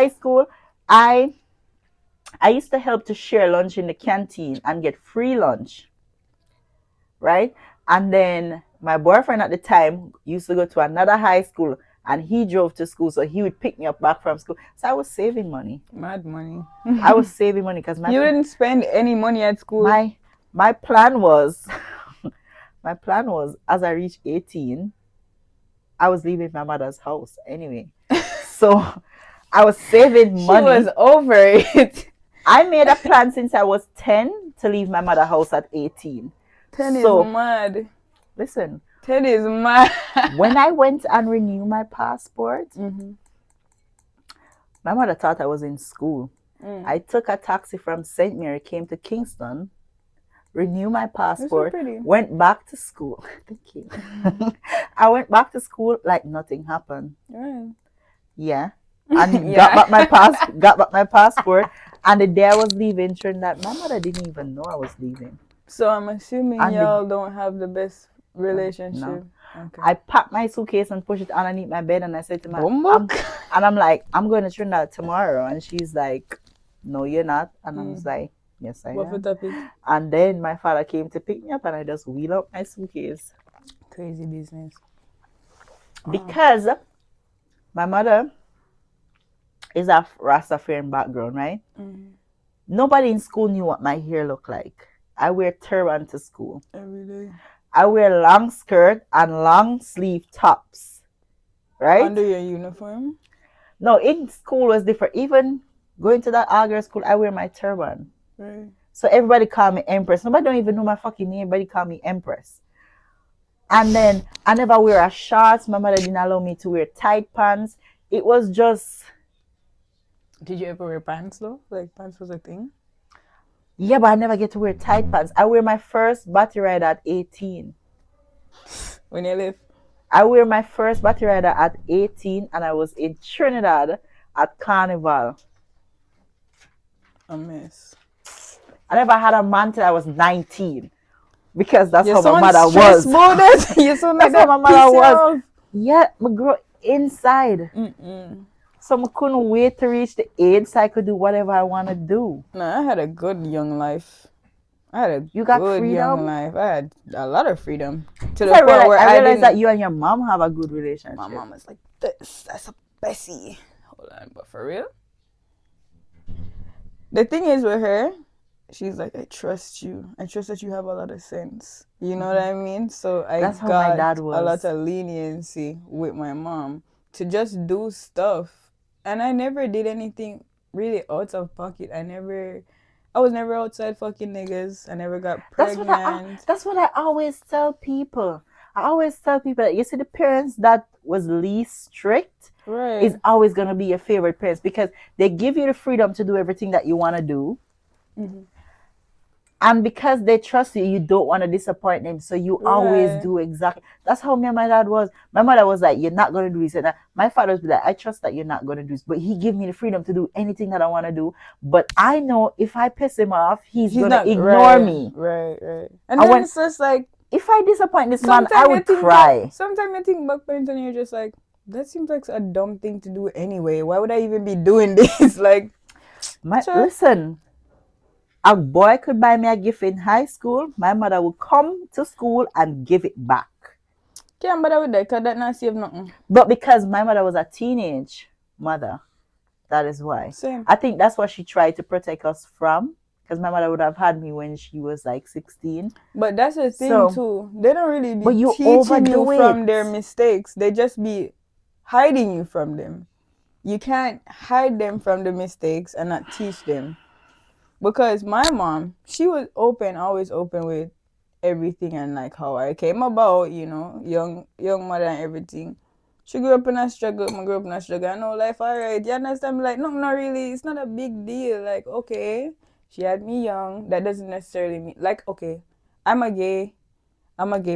school, I used to help to share lunch in the canteen and get free lunch, right? And then my boyfriend at the time used to go to another high school, and he drove to school, so he would pick me up back from school. So I was saving money. Mad money. I was saving money because You didn't spend any money at school. My plan was my plan was, as I reached 18, I was leaving my mother's house anyway. So I was saving money. She was over it. I made a plan since I was 10 to leave my mother's house at 18. 10 is mad. Listen. 10 is mad. When I went and renewed my passport, my mother thought I was in school. I took a taxi from St. Mary, came to Kingston, renewed my passport, went back to school. Thank you. I went back to school like nothing happened. Yeah. And got back my passport. And the day I was leaving Trinidad, my mother didn't even know I was leaving. So I'm assuming y'all don't have the best relationship. No. Okay. I packed my suitcase and pushed it underneath my bed, and I said to my I'm like, I'm going to Trinidad tomorrow. And she's like, no, you're not. And I was like, yes, I am. And then my father came to pick me up, and I just wheeled up my suitcase. Crazy business. Because my mother is a Rastafarian background, right? Nobody in school knew what my hair looked like. I wear turban to school. Every day. I wear long skirt and long sleeve tops. Right? Under your uniform? No, in school was different. Even going to that all-girls school, I wear my turban. Right. So everybody call me Empress. Nobody don't even know my fucking name. Everybody call me Empress. And then I never wear a shorts. My mother didn't allow me to wear tight pants. It was just... Did you ever wear pants though? Like pants was a thing? Yeah, but I never get to wear tight pants. I wear my first battery rider at 18. When you live? I wear my first battery rider at 18, and I was in Trinidad at Carnival. A mess. I never had a man till I was 19. Because that's how my mother was. You sound like that's how my mother was. Yeah, my girl inside. So I couldn't wait to reach the age so I could do whatever I want to do. No, I had a good young life. You got freedom? Young life. I had a lot of freedom. To the point where I realized that you and your mom have a good relationship. My mom is like this. That's a Bessie. Hold on, but for real? The thing is with her, she's like, I trust you. I trust that you have a lot of sense. You know what I mean? So That's how my dad was. A lot of leniency with my mom to just do stuff. And I never did anything really out of pocket. I was never outside fucking niggas. I never got pregnant. That's what I always tell people. I always tell people that you see the parents that was least strict is always going to be your favorite parents because they give you the freedom to do everything that you want to do. And because they trust you, you don't want to disappoint them. So you always do exactly. That's how me and my dad was. My mother was like, you're not going to do this. And my father was like, I trust that you're not going to do this. But he gave me the freedom to do anything that I want to do. But I know if I piss him off, he's going to ignore me. Right. And then it's just like, if I disappoint this man, I would cry. Sometimes I think back and you're just like, that seems like a dumb thing to do anyway. Why would I even be doing this? Like, listen. A boy could buy me a gift in high school. My mother would come to school and give it back. Can't bother with that because that not save nothing. But because my mother was a teenage mother, that is why. Same. I think that's what she tried to protect us from. Because my mother would have had me when she was like 16. But that's the thing too. They don't really be teaching you from their mistakes. They just be hiding you from them. You can't hide them from the mistakes and not teach them. Because my mom, she was always open with everything and like how I came about, you know, young mother and everything. She grew up in a struggle, I grew up in a struggle. I know life alright. You understand? Like, no, not really. It's not a big deal. Like, okay, she had me young. That doesn't necessarily mean like, okay, I'm a gay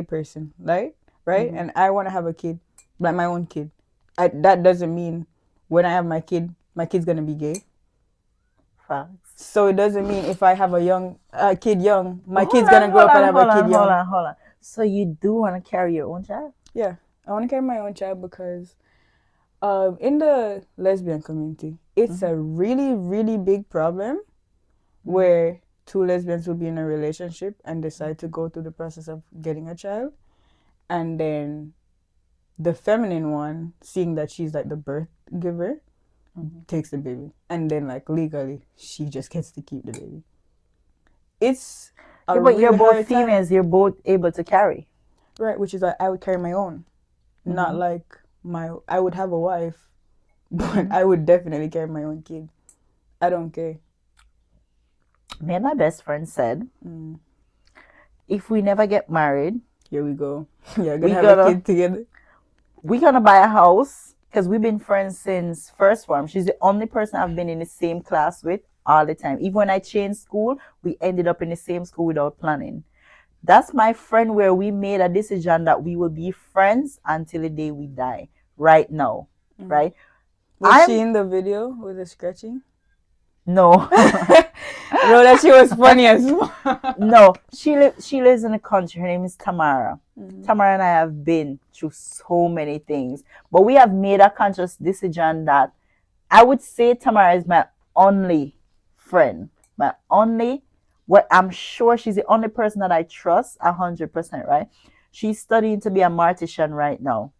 person, right? And I want to have a kid, like my own kid. That doesn't mean when I have my kid's gonna be gay. Facts. So it doesn't mean if I have a kid young, my kid's gonna grow up and have a kid young. Hold on. So you do want to carry your own child? Yeah, I want to carry my own child because in the lesbian community, it's a really, really big problem where two lesbians will be in a relationship and decide to go through the process of getting a child. and then the feminine one, seeing that she's like the birth giver, takes the baby, and then like legally she just gets to keep the baby. It's but really you're both hard time. females. You're both able to carry. Right, which is like I would carry my own, not like I would have a wife, but I would definitely carry my own kid. I don't care. Me and my best friend said, if we never get married, here we go. Yeah, gonna have a kid together. We're gonna buy a house because we've been friends since first form. She's the only person I've been in the same class with all the time. Even when I changed school, we ended up in the same school without planning. That's my friend where we made a decision that we will be friends until the day we die. Right now, right? Was she in the video with the scratching? No. No, that she was funny as well. No, she lives in the country. Her name is Tamara. Tamara and I have been through so many things, but we have made a conscious decision that I would say Tamara is my only friend. What I'm sure she's the only person that I trust 100%, right? She's studying to be a mortician right now.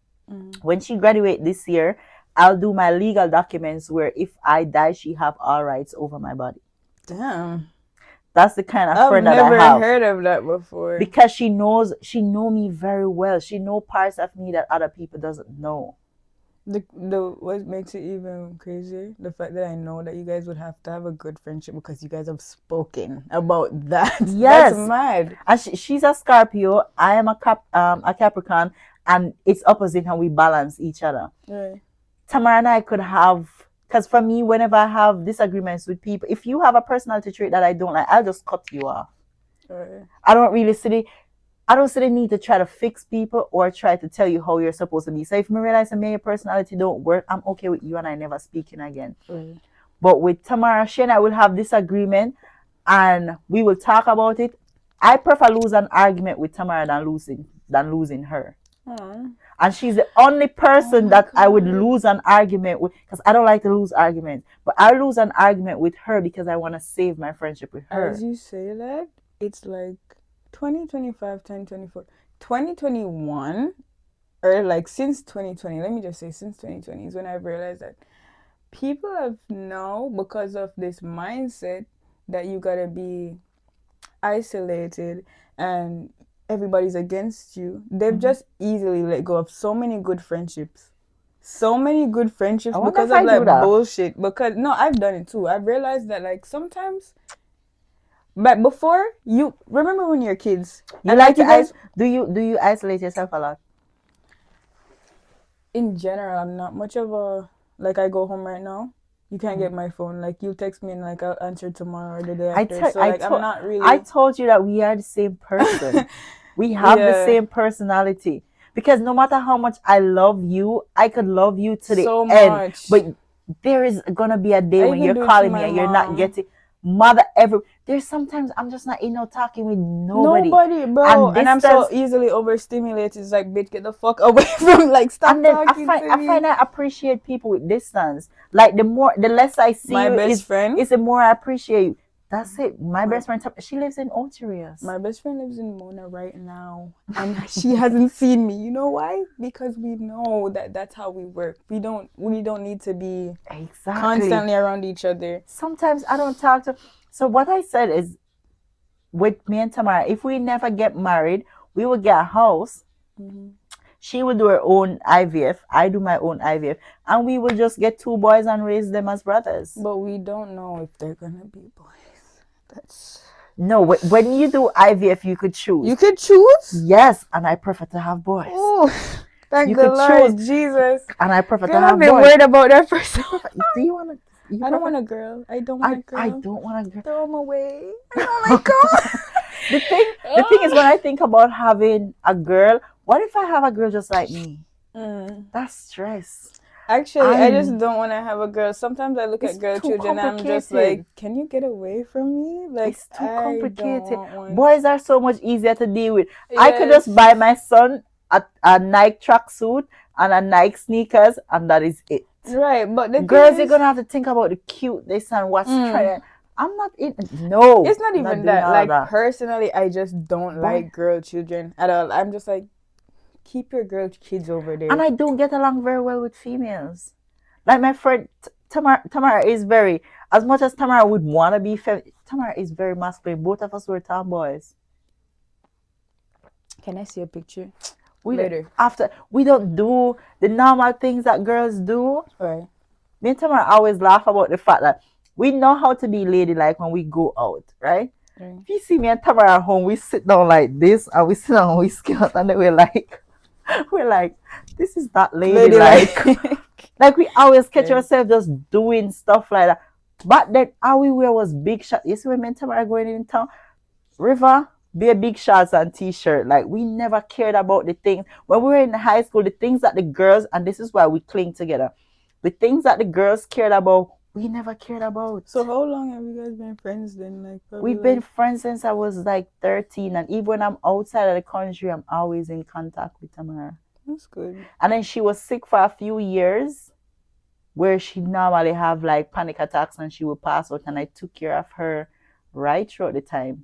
When she graduates this year, I'll do my legal documents where if I die, she have all rights over my body. Damn. That's the kind of friend that I have. I've never heard of that before. Because she know me very well. She know parts of me that other people doesn't know. The what makes it even crazier, the fact that I know that you guys would have to have a good friendship because you guys have spoken about that. Yes. That's mad. And she's a Scorpio. I am a Capricorn, and it's opposite, and we balance each other. Right. Tamara and I could have, because for me, whenever I have disagreements with people, if you have a personality trait that I don't like, I'll just cut you off. Right. I don't see the need to try to fix people or try to tell you how you're supposed to be. So if I realize that your personality don't work, I'm okay with you and I never speaking again. Right. But with Tamara, she and I will have disagreement and we will talk about it. I prefer lose an argument with Tamara than losing her. And she's the only person that I would lose an argument with, because I don't like to lose arguments. But I lose an argument with her because I want to save my friendship with her. As you say that, it's like 2025, 2024, 2021, or like since 2020, let me just say since 2020 is when I've realized that people have now, because of this mindset that you gotta be isolated and everybody's against you, they've just easily let go of so many good friendships. Because of like bullshit. Because no, I've done it too. I've realized that like sometimes, but before, you remember when you're kids, you like you guys, do you isolate yourself a lot? In general, I'm not much of a, like, I go home right now, you can't get my phone. Like, you text me and like I'll answer tomorrow or the day after. So like I'm not really. I told you that we are the same person. We have the same personality. Because no matter how much I love you, I could love you to the end. Much. But there is gonna be a day when you're calling me and you're not getting there's sometimes I'm just not talking with nobody. Bro. And I'm so easily overstimulated. It's like, bitch, get the fuck away from, like, stop and then talking to me. I find I appreciate people with distance. Like the less I see my best friend, it's the more I appreciate you. That's it. My best friend, she lives in Ontario. My best friend lives in Mona right now, and she hasn't seen me. You know why? Because we know that that's how we work. We don't need to be constantly around each other. Sometimes I don't talk to. So what I said is, with me and Tamara, if we never get married, we will get a house. She will do her own IVF. I do my own IVF, and we will just get 2 boys and raise them as brothers. But we don't know if they're gonna be boys. No, when you do IVF, you could choose. You could choose? Yes, and I prefer to have boys. Oh, thank the Lord Jesus. And I prefer to have boys. I've been worried about that for so long. Do you want to? I don't want a girl. I don't want a girl. I don't want a girl. Throw them away. I don't like girls. The thing is, when I think about having a girl, what if I have a girl just like me? That's stress. Actually, I just don't want to have a girl. Sometimes I look at girl children and I'm just like, can you get away from me? Like, it's too complicated. Boys are so much easier to deal with. Yes. I could just buy my son a Nike tracksuit and a Nike sneakers, and that is it. Right, but the girls, you're gonna have to think about the cuteness and what's trying. I'm not in. No, it's not even that. Like, personally, I just don't like girl children at all. I'm just like, keep your girl kids over there. And I don't get along very well with females. Like my friend Tamara is very, as much as Tamara would want to be Tamara is very masculine. Both of us were tomboys. Can I see a picture? Later. After we don't do the normal things that girls do. Right. Me and Tamara always laugh about the fact that we know how to be ladylike when we go out, right? If you see me and Tamara at home, we sit down like this and we sit down and we scout and then we're like, this is not ladylike. Like we always catch ourselves just doing stuff like that. But then all we wear was big shorts. You see when me and Tamara going in town, River, be a big shorts and t-shirt. Like we never cared about the things. When we were in high school, the things that the girls, and this is why we cling together, the things that the girls cared about, we never cared about. So how long have you guys been friends then? Like we've been friends since I was like 13, and even when I'm outside of the country, I'm always in contact with Tamara. That's good. And then she was sick for a few years, where she normally have like panic attacks and she would pass out, and I took care of her right throughout the time.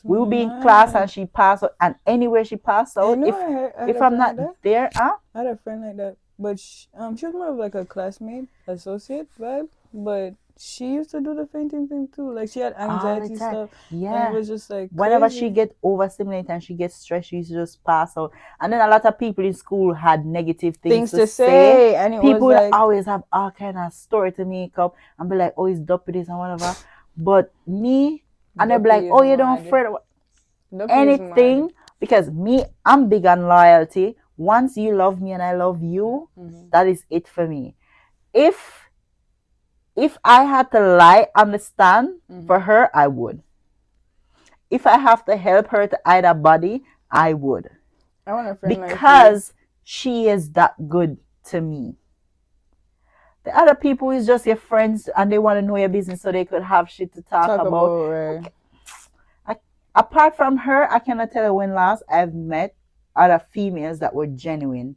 We would be in class and she passed out, and anywhere she passed out, if I'm not there, I had a friend like that. But she was more of like a classmate, associate vibe. But she used to do the fainting thing too. Like she had anxiety stuff. Yeah. And it was just like whenever crazy. she get overstimulated and she gets stressed, she used to just pass out. And then a lot of people in school had negative things to say. And people would always have all kind of story to make up and be like, oh, it's dumpy this and whatever. But me, and they'll be like, oh, you don't afraid of anything. Because me, I'm big on loyalty. Once you love me and I love you, that is it for me. If I had to lie on the stand for her, I would. If I have to help her to hide her body, I would. I want a friend because she is that good to me. The other people is just your friends and they want to know your business so they could have shit to talk about. Right. Apart from her, I cannot tell you when last I've met other females that were genuine.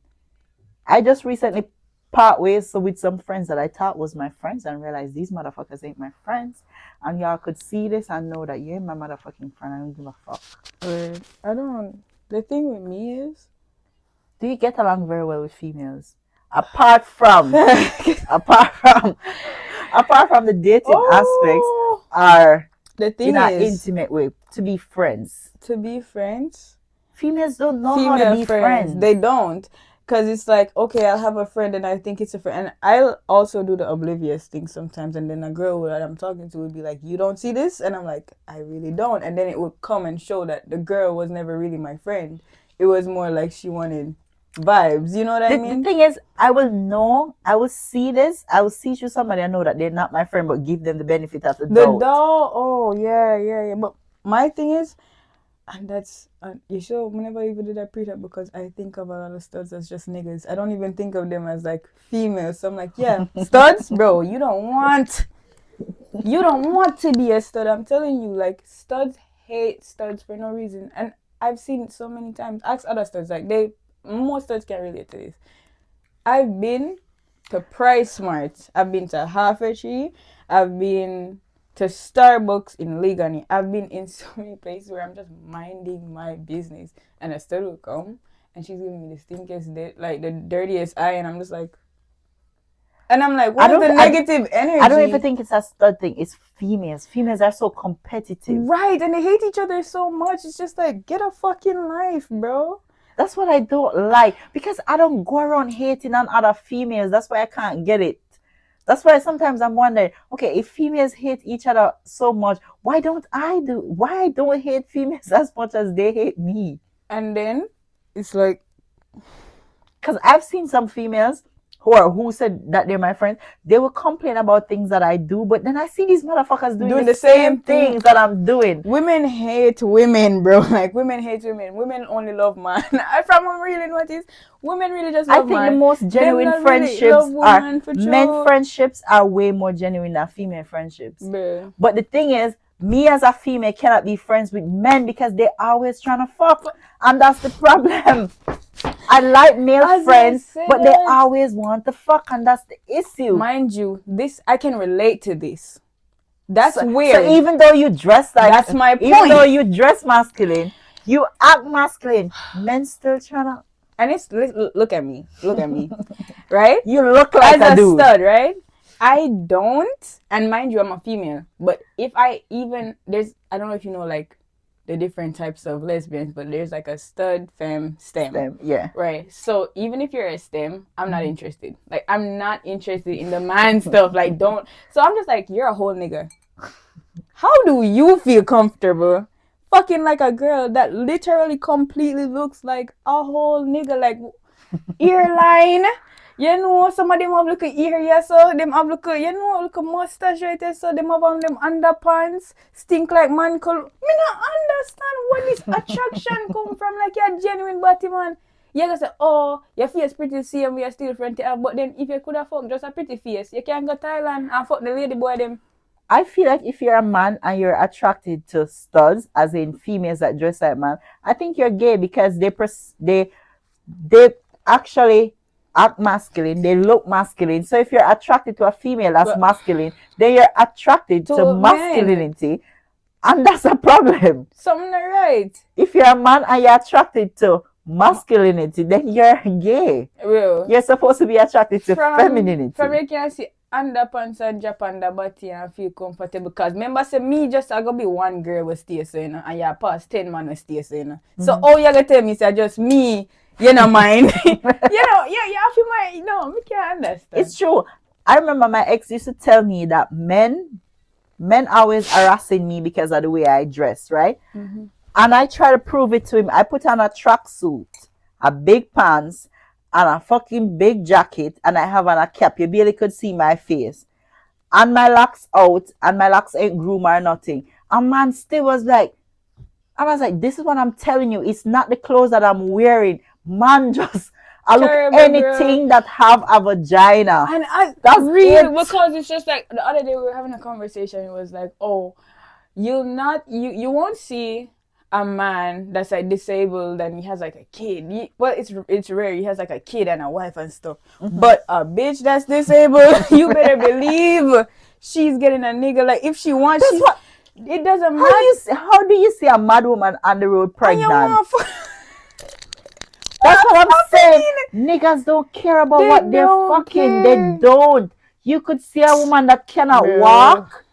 I just recently part ways with some friends that I thought was my friends and realized these motherfuckers ain't my friends. And y'all could see this and know that you ain't my motherfucking friend. I don't give a fuck. The thing with me is, do you get along very well with females? Apart from the dating aspects, are the thing in an intimate way to be friends. Females don't know how to be friends. They don't. Because it's like, okay, I'll have a friend and I think it's a friend. And I'll also do the oblivious thing sometimes. And then a girl that I'm talking to would be like, you don't see this? And I'm like, I really don't. And then it would come and show that the girl was never really my friend. It was more like she wanted vibes. You know what I mean? The thing is, I will see this. I will see through somebody I know that they're not my friend, but give them the benefit of the doubt. Oh, yeah. But my thing is, and that's, you sure, whenever I even did that pre-tap, because I think of a lot of studs as just niggas. I don't even think of them as like females. So I'm like, yeah, studs, bro, you don't want to be a stud. I'm telling you, like, studs hate studs for no reason. And I've seen it so many times. Ask other studs, like, most studs can relate to this. I've been to Price Smart. I've been to Half a Tree. I've been to Starbucks in Ligani. I've been in so many places where I'm just minding my business, and a stud will come and she's giving me the stinkiest, like the dirtiest eye, and I'm just like, what is the negative energy? I don't even think it's a stud thing. It's females. Females are so competitive, right? And they hate each other so much. It's just like, get a fucking life, bro. That's what I don't like, because I don't go around hating on other females. That's why I can't get it. That's why sometimes I'm wondering, okay, if females hate each other so much, why don't I hate females as much as they hate me? And then it's like, because I've seen some females who said that they're my friends, they will complain about things that I do, but then I see these motherfuckers doing the same things that I'm doing. Women hate women, bro. Like, women hate women. Women only love man. From what I'm really noticed, women really just love man. I think the most genuine friendships men friendships are way more genuine than female friendships. Bruh. But the thing is, me as a female cannot be friends with men because they're always trying to fuck, and that's the problem. I like male friends, but they always want to fuck, and that's the issue. Mind you, I can relate to this. That's weird. So even though you dress like, that's my point. Even though you dress masculine, you act masculine, men still trying to. and it's look at me, right? You look like as a dude. Stud, right? I don't, and mind you, I'm a female. But if I don't know if you know like the different types of lesbians, but there's like a stud, femme, stem. Yeah. Right. So even if you're a stem, I'm not interested. Like I'm not interested in the man stuff. Like don't. So I'm just like, you're a whole nigga. How do you feel comfortable fucking like a girl that literally completely looks like a whole nigga, like earline? You know, some of them have look at ear, yeah, so them have look at, look at mustache right there, so them have on them underpants, stink like man color. Me not understand where this attraction come from, like you're genuine body man. You gonna say, oh, your face pretty same, we are still friends, but then if you could have fucked just a pretty face, you can go Thailand and fuck the lady boy them. I feel like if you're a man and you're attracted to studs, as in females that dress like man, I think you're gay because they actually act masculine, they look masculine. So if you're attracted to a female that's masculine, then you're attracted to masculinity, and that's a problem. Something not right. If you're a man and you're attracted to masculinity, then you're gay. Real. You're supposed to be attracted to femininity. From you can see underpants and drop on the body and feel comfortable. Because remember, say me just I gonna be one girl with stay so, you know, and you pass 10 man with stay so, you know. So all you gonna tell me say just me, you know, mind. you know, you have to mind, you know, me can't understand. It's true. I remember my ex used to tell me that men always harassing me because of the way I dress, right? Mm-hmm. And I try to prove it to him. I put on a tracksuit, a big pants, and a fucking big jacket, and I have on a cap. You barely could see my face. And my locks out, and my locks ain't groomed or nothing. And man still was like, I was like, this is what I'm telling you. It's not the clothes that I'm wearing. Man, just I look anything that have a vagina. And that's real because it's just like the other day we were having a conversation. It was like, oh, you won't see a man that's like disabled and he has like a kid. It's rare. He has like a kid and a wife and stuff. Mm-hmm. But a bitch that's disabled, you better believe she's getting a nigga. Like if she wants, it doesn't matter. How do you see a mad woman on the road pregnant? That's what I'm saying. Niggas don't care about what they're fucking. They don't. You could see a woman that cannot walk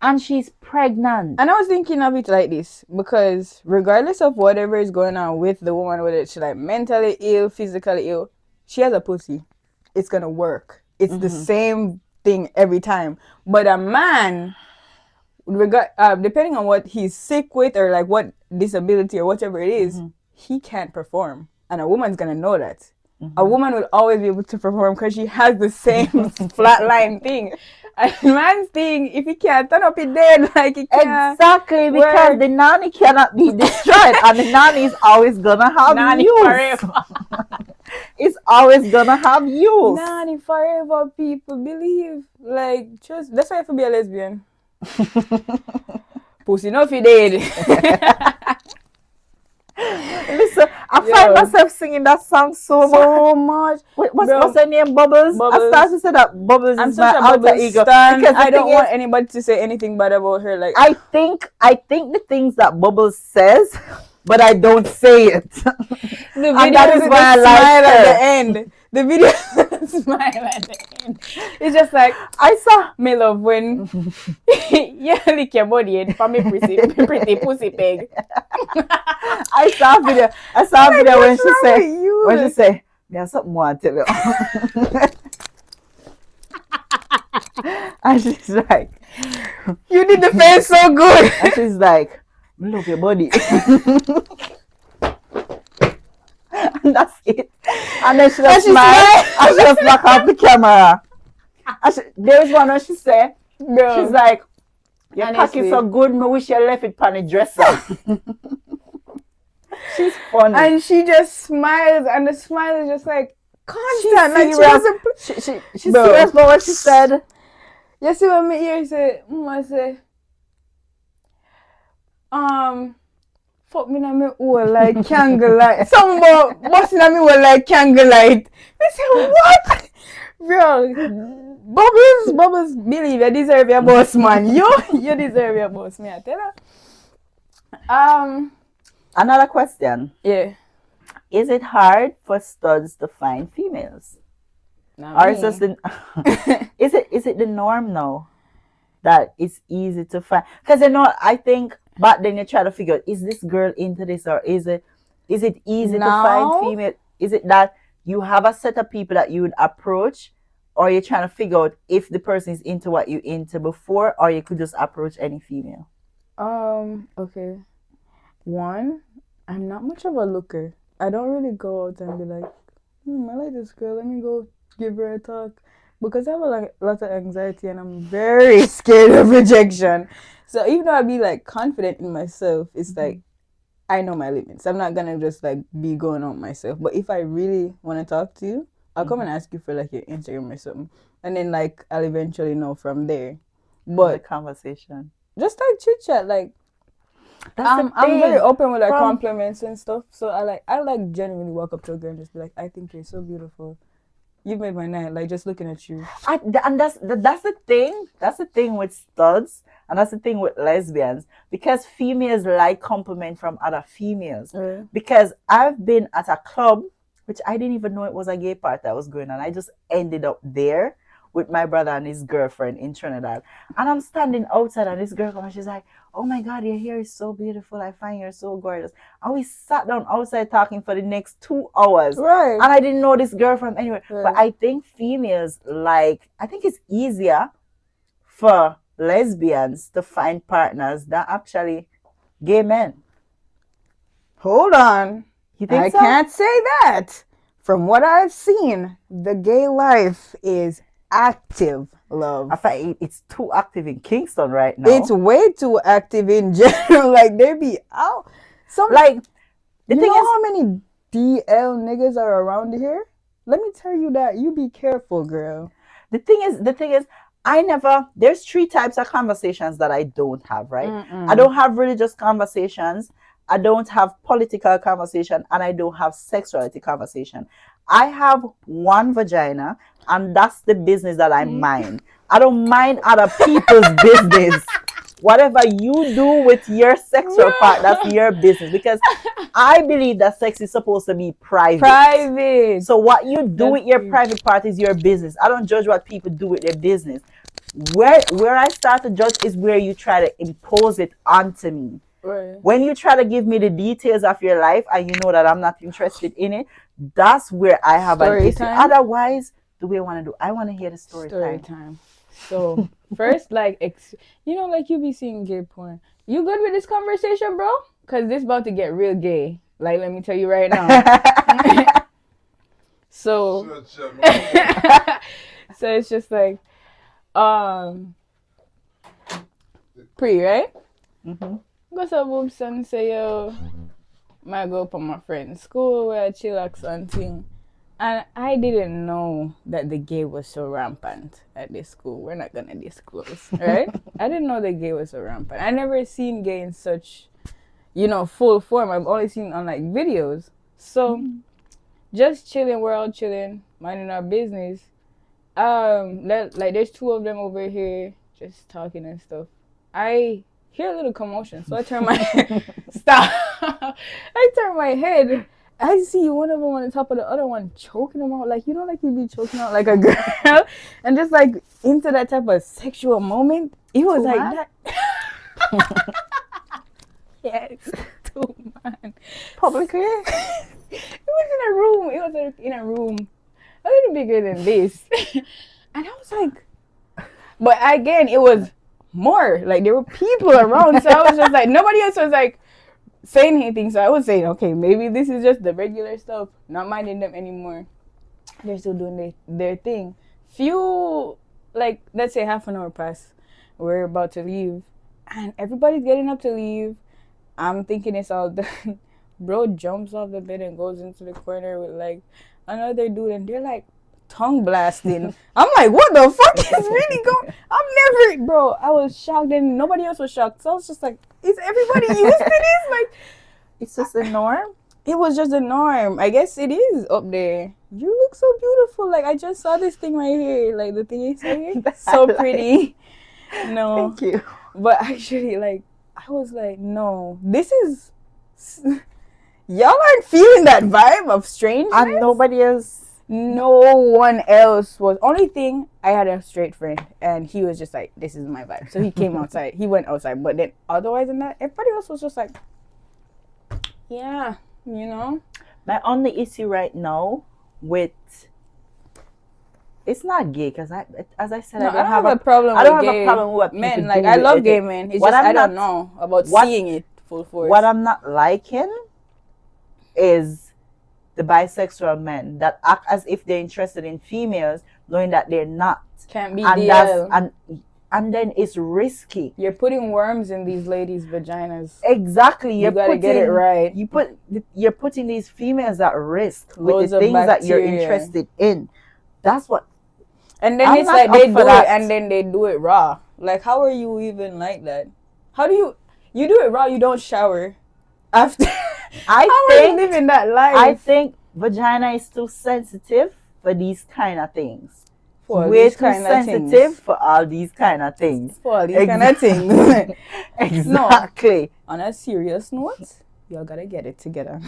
and she's pregnant. And I was thinking of it like this because regardless of whatever is going on with the woman, whether she's like mentally ill, physically ill, she has a pussy. It's gonna work. It's the same thing every time. But a man, depending on what he's sick with or like what disability or whatever it is, he can't perform. And a woman's gonna know that. A woman will always be able to perform because she has the same flatline thing. A man's thing, if he can't turn up, he dead. Like he can't. Exactly, because the nanny cannot be destroyed, and the nanny is always gonna have nanny use. Forever. It's always gonna have use. Nanny forever, people believe. Like, just that's why I have to be a lesbian. Pussy, no, if you dead. Listen, I find myself singing that song so much. What's her name? Bubbles? I started to say that Bubbles is my alter ego. Because I don't want anybody to say anything bad about her. Like I think the things that Bubbles says, but I don't say it. The video and that is why I like her. At the end. The video smile at the end. It's just like I saw me love when you lick your body and for me pretty pussy pig. I saw a video when she say, there's something more to tell you. And she's like, you did the face so good. And she's like, love your body. And that's it. And then she just smiled and she just knocked out the camera. There's one where she said, she's like, your cock is so good, me wish you left it on the dresser. She's funny. And she just smiles, and the smile is just like constant. Like she doesn't. She's serious about what she said. You see what me here say? I say, fuck me na me hole like candlelight. Some about busting na me hole like candlelight. I say what? Bro, Bubbles, believe you deserve your boss, man. You deserve your boss, me I tell her. Another question. Yeah. is it hard for studs to find females? Not Or me. is this the is it the norm now that it's easy to find? Because I think back then you try to figure out, is this girl into this, or is it easy to find Now? female? Is it that you have a set of people that you would approach, or you're trying to figure out if the person is into what you into before, or you could just approach any female? Okay. One, I'm not much of a looker. I don't really go out and be like, I like this girl, let me go give her a talk. Because I have a lot of anxiety and I'm very scared of rejection. So even though I be like confident in myself, it's like I know my limits. I'm not gonna just like be going on myself. But if I really want to talk to you, I'll come and ask you for like your Instagram or something, and then like I'll eventually know from there. But the conversation, just like chit chat, like that's I'm very open with like From- compliments and stuff. So I like genuinely walk up to a girl and just be like, I think you're so beautiful. You made my night. Like just looking at you. And that's the thing. That's the thing with studs, and that's the thing with lesbians, because females like compliment from other females. Because I've been at a club, which I didn't even know it was a gay party that was going on. I just ended up there with my brother and his girlfriend in Trinidad, and I'm standing outside, and this girl comes, and she's like, "Oh my God, your hair is so beautiful. I find you're so gorgeous." And we sat down outside talking for the next 2 hours. Right. And I didn't know this girl from anywhere. Right. But I think females I think it's easier for lesbians to find partners than actually gay men. Hold on. You think I so? can't say that. From what I've seen, the gay life is active, love. I find it's too active in Kingston right now. It's way too active in general. Like they be out. Like the you thing know is, how many DL niggas are around here? Let me tell you that. You be careful, girl. the thing is, there's 3 types of conversations that I don't have, right? I don't have religious conversations, I don't have political conversation, and I don't have sexuality conversation. I have one vagina, and that's the business that I mind. I don't mind other people's business. Whatever you do with your sexual part, that's your business. Because I believe that sex is supposed to be private. So what you do with your private part is your business. I don't judge what people do with their business. Where I start to judge is where you try to impose it onto me. Right. When you try to give me the details of your life and you know that I'm not interested in it, that's where I have an issue. Otherwise, the way I want to do, I want to hear the story time. So first, like, like you be seeing gay porn. You good with this conversation, bro? Cause this about to get real gay. Like, let me tell you right now. So it's just like, pretty, right? Go to boobs and say, yo, might go up on my friend's school where I chillax and thing. And I didn't know that the gay was so rampant at this school. We're not gonna disclose, right? I didn't know the gay was so rampant. I never seen gay in such, full form. I've only seen on like videos. So just chilling, we're all chilling, minding our business. There's 2 of them over here just talking and stuff. I hear a little commotion, so I turn my stop. I turn my head. I see one of them on the top of the other one choking them out, like like you'd be choking out like a girl, and just like into that type of sexual moment. It was like that. Yes, too man. Publicly? It was in a room. It was in a room a little bigger than this, and I was like, but again, it was more like there were people around, so I was just like, nobody else was like saying anything, so I was saying, okay, maybe this is just the regular stuff, not minding them anymore. They're still doing their thing. Few, like, let's say half an hour pass, we're about to leave, and everybody's getting up to leave. I'm thinking it's all done. Bro jumps off the bed and goes into the corner with like another dude, and they're like tongue blasting. I'm like, what the fuck is really going? I was shocked, and nobody else was shocked. So I was just like, is everybody used to this? Like, it's just the norm. It was just the norm. I guess it is up there. You look so beautiful. Like, I just saw this thing right here. Like, the thing is right here. So pretty. No. Thank you. But actually, like, I was like, no, this is... Y'all aren't feeling that vibe of strangeness? And nobody else. No one else was. Only thing, I had a straight friend, and he was just like, "This is my vibe." So he came outside. He went outside, but then otherwise than that, everybody else was just like, "Yeah, you know." My only issue right now with it's not gay because as I said, No, I don't have a problem. I don't with have gay a problem with what men. people Like do I with love it. gay men. It's What just I'm I don't not- know about what- seeing it full force. What I'm not liking is the bisexual men that act as if they're interested in females, knowing that they're not. Can't be And DL. and then it's risky. You're putting worms in these ladies' vaginas. Exactly. You gotta get it right. You're putting these females at risk Loads with the of things that you're bacteria. interested in. That's what. And then I'm it's not like up they for do that. it and then they do it raw. Like, how are you even like that? How do you do it raw? You don't shower after. I How think are you living that life? I think vagina is too sensitive for these kind of things. For Way these too kind of sensitive things. for all these kind of things. For all these kind of things. Exactly. On a serious note, y'all gotta get it together.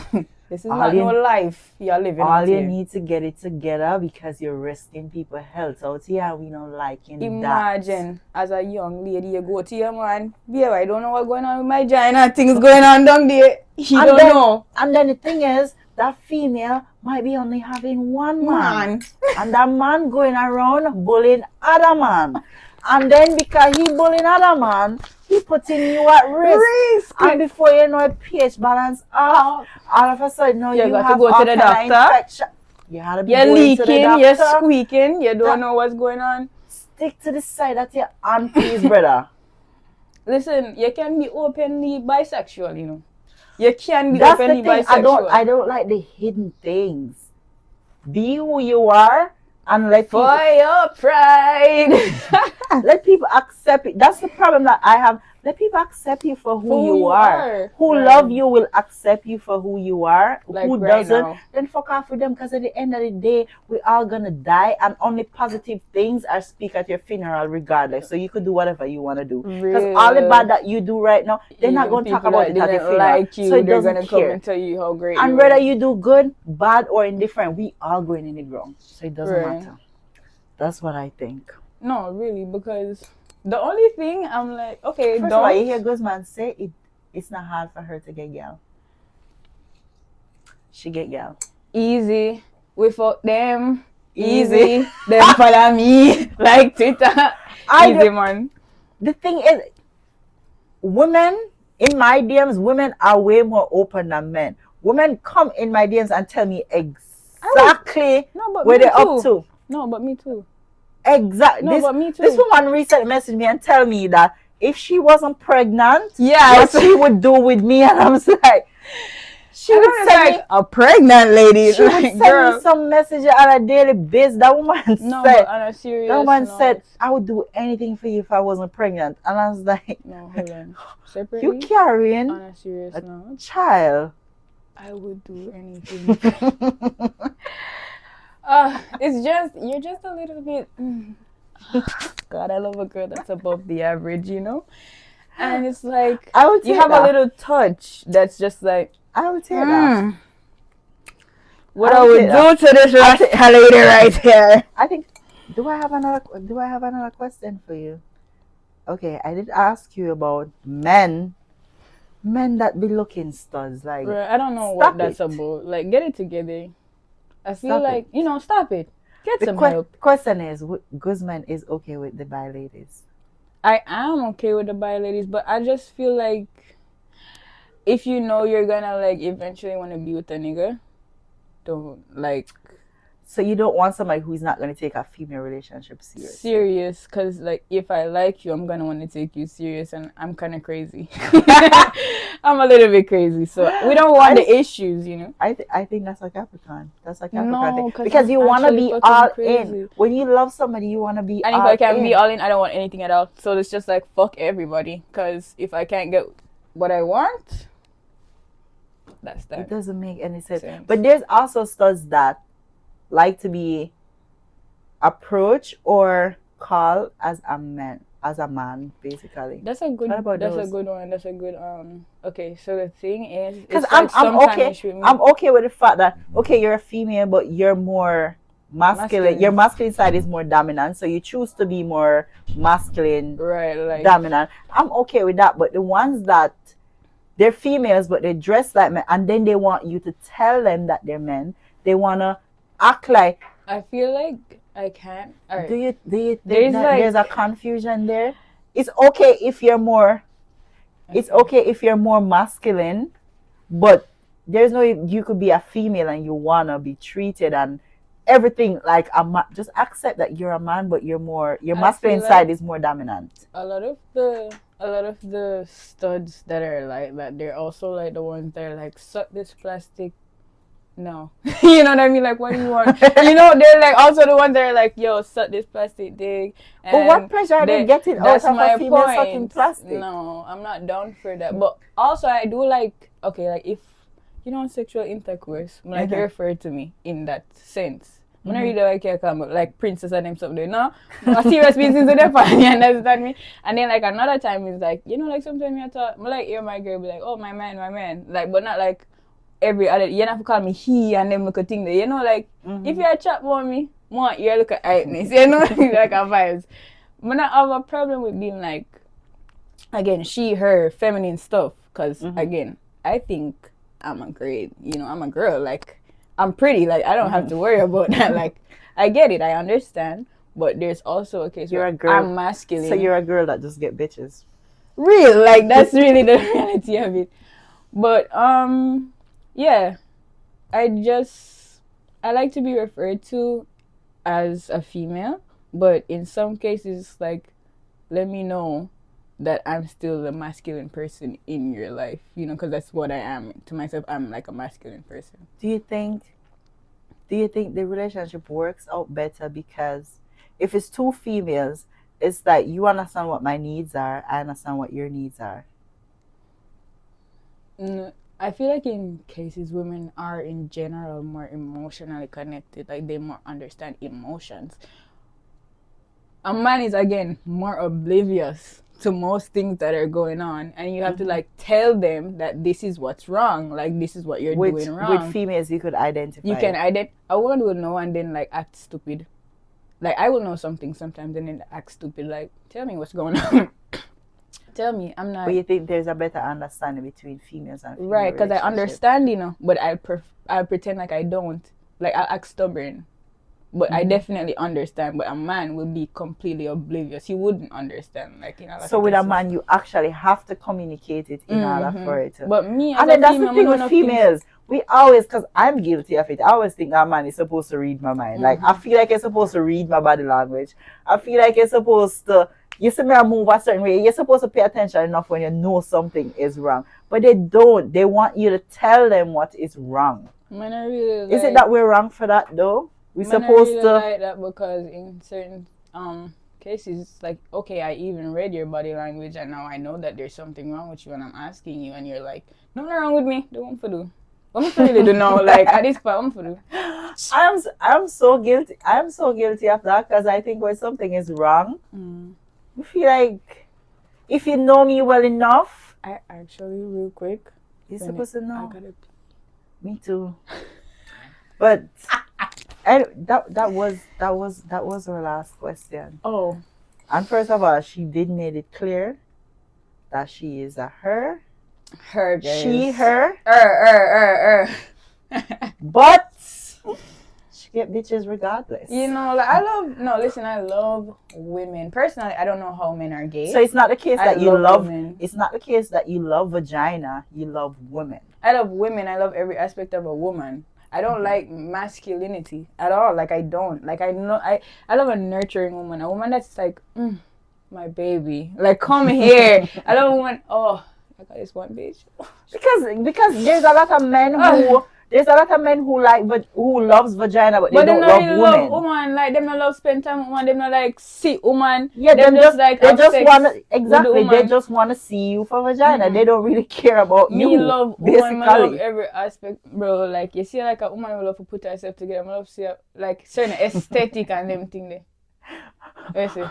This is All not you- no life you're living All out you here. need to get it together because you're risking people's health out here. We don't like that. Imagine, as a young lady, you go to your man, babe, I don't know what's going on with my vagina. Things going on down there. He And don't then- know. And then the thing is, that female might be only having one man. And that man going around bullying other man. And then because he bullying other man, he putting you at risk. And before you know it, pH balance off. All of a sudden, now you got to have go to all the kind of doctor. infection. You had to be You're going to the leaking, you're doctor. squeaking, you don't know what's going on. Stick to the side that you're on, please, brother. Listen, you can be openly bisexual, you know. You can be That's the openly thing. bisexual. I don't like the hidden things. Be who you are and let people, For your pride. let people accept it. That's the problem that I have. Let people accept you for who you are. Who Right. love you will accept you for who you are. Like Who right doesn't, now. then fuck off with them. Because at the end of the day, we all gonna die, and only positive things are speak at your funeral, regardless. So you could do whatever you want to do. Because all the bad that you do right now, they're not Even gonna talk people about that it at your didn't funeral. like you, So it they're doesn't gonna come care. and tell you how great And you whether are. you do good, bad, or indifferent, we all going in the ground. So it doesn't Right. matter. That's what I think. No, really, because the only thing I'm like, okay, First of all, you hear Guzman say it's not hard for her to get gal. She get gal. easy without them. Easy. Easy. Them follow me like Twitter. Easy, man. The thing is, women in my DMs, women are way more open than men. Women come in my DMs and tell me exactly No, but where me they're too. up to. No, but me too. Exactly. No, but me too. This woman recently messaged me and tell me that if she wasn't pregnant, Yes. what she would do with me, and I was like, she would send me a pregnant lady. She would send me some messages on a daily basis. That woman No, said, but on a serious that woman note. said, I would do anything for you if I wasn't pregnant. And I was like, No, hold on. Separately, you carrying on a serious a note, child. I would do anything. It's just, you're just a little bit. God, I love a girl that's above the average, you know? And it's like, I would you take have that. a little touch that's just like, I would take that. what I I would would take do to this Rasta lady right here. I think, do I have another question for you? Okay, I did ask you about men that be looking studs. Like, Right, I don't know stop what that's it. about. Like, get it together. I feel Stop like, it. Stop it. Get The some help. question is, Guzman is okay with the bi ladies? I am okay with the bi ladies, but I just feel like if you know you're gonna like eventually want to be with a nigga, don't like So you don't want somebody who's not going to take a female relationship serious, cause like if I like you, I'm gonna want to take you serious, and I'm kind of crazy. I'm a little bit crazy, so we don't want the issues, you know. I think that's a Capricorn. That's a Capricorn No, thing. 'cause Because I'm you want to actually be fucking all crazy. in. When you love somebody, you want to be And all if I can't in. be all in, I don't want anything at all. So it's just like fuck everybody, cause if I can't get what I want, that's that. It doesn't make any sense. Sense. But there's also studs that like to be approached or called as a man. as a man, basically. That's a good. What about That's those? a good one. That's a good. Okay, so the thing is, Because it's like I'm okay. sometimes with me- I'm okay with the fact that okay, you're a female, but you're more masculine. Your masculine side is more dominant, so you choose to be more masculine, right? Like dominant. I'm okay with that. But the ones that they're females, but they dress like men, and then they want you to tell them that they're men. They wanna act like. I feel like I can't. All right. Do you think There's that like- there's a confusion there? It's okay if you're more. It's okay if you're more masculine, but there's no you could be a female and you wanna be treated and everything like a man. Just accept that you're a man, but you're more your I masculine feel side like is more dominant. a lot of the studs that are like that, they're also like the ones that are like, suck this plastic. No. You know what I mean? Like, what do you want? You know, they're like also the ones that are like, yo, suck this plastic dick. But what pleasure are they getting out of a female sucking plastic? No, I'm not down for that. But also I do like, okay, like if you know sexual intercourse, like you refer to me in that sense. When I read like I come like princess and them something, no, a serious business in the family, you understand me? And then like another time is like, you know, like sometimes I thought, like you're my girl, be like, oh my man, like, but not like every other. You don't have to call me he and them look a thing there, you know, like if you're a chat about me, want you look at rightness, you know, like a vibes. But I have a problem with being like, again, she, her, feminine stuff, because again, I think I'm a great, you know, I'm a girl, like. I'm pretty, like I don't have to worry about that. Like I get it, I understand, but there's also a case where I'm masculine. So you're a girl that just get bitches. Real, like that's really the reality of it. But yeah, I like to be referred to as a female, but in some cases, like let me know that I'm still the masculine person in your life, you know, because that's what I am to myself. I'm like a masculine person. Do you think the relationship works out better because if it's two females, it's like you understand what my needs are, I understand what your needs are? I feel like in cases women are in general more emotionally connected, like they more understand emotions. A man is again more oblivious to most things that are going on, and you have to like tell them that this is what's wrong, like this is what you're doing wrong. With females you could identify. You can a woman will know and then like act stupid. Like I will know something sometimes and then act stupid, like tell me what's going on. Tell me, I'm not. But you think there's a better understanding between females and female right, because I understand, you know, but I pretend like I don't. Like I'll act stubborn. But I definitely understand. But a man will be completely oblivious. He wouldn't understand. Like, you know. So with a man, you actually have to communicate it in order for it to. But me, as and a then that's female, the thing with females. We always, because I'm guilty of it. I always think a man is supposed to read my mind. Like I feel like you're supposed to read my body language. I feel like you're supposed to. You see me move a certain way. You're supposed to pay attention enough when you know something is wrong. But they don't. They want you to tell them what is wrong. Man, I really is it that we're wrong for that though? We're supposed really to like that because in certain cases, it's like, okay, I even read your body language and now I know that there's something wrong with you and I'm asking you and you're like, nothing wrong with me. Do what for do. I'm really do now. Like at this point, I'm for do. I'm so guilty. I'm so guilty of that because I think when something is wrong, I feel like if you know me well enough, I actually real quick. You're supposed to know. I gotta pee. Me too. But that was her last question. Oh. And first of all, she did made it clear that she is a her. Her, guys. She, her. Her. But she get bitches regardless. You know, like I love women. Personally, I don't know how men are gay. So it's not the case that you love women. It's not the case that you love vagina, you love women. I love women. I love every aspect of a woman. I don't like masculinity at all. Like I don't. Like I love a nurturing woman. A woman that's like, my baby. Like come here. I love a woman. Oh, I got this one bitch. Because there's a lot of men who loves vagina but they don't love really women. Love woman. Like them not love spend time with woman. Them not like see woman. Yeah, them just like they just wanna they just wanna see you for vagina. They don't really care about you. Me love basically. woman. I love every aspect, bro. Like you see, like a woman will love to put herself together. I love to see her, like certain aesthetic and them thing there. You see.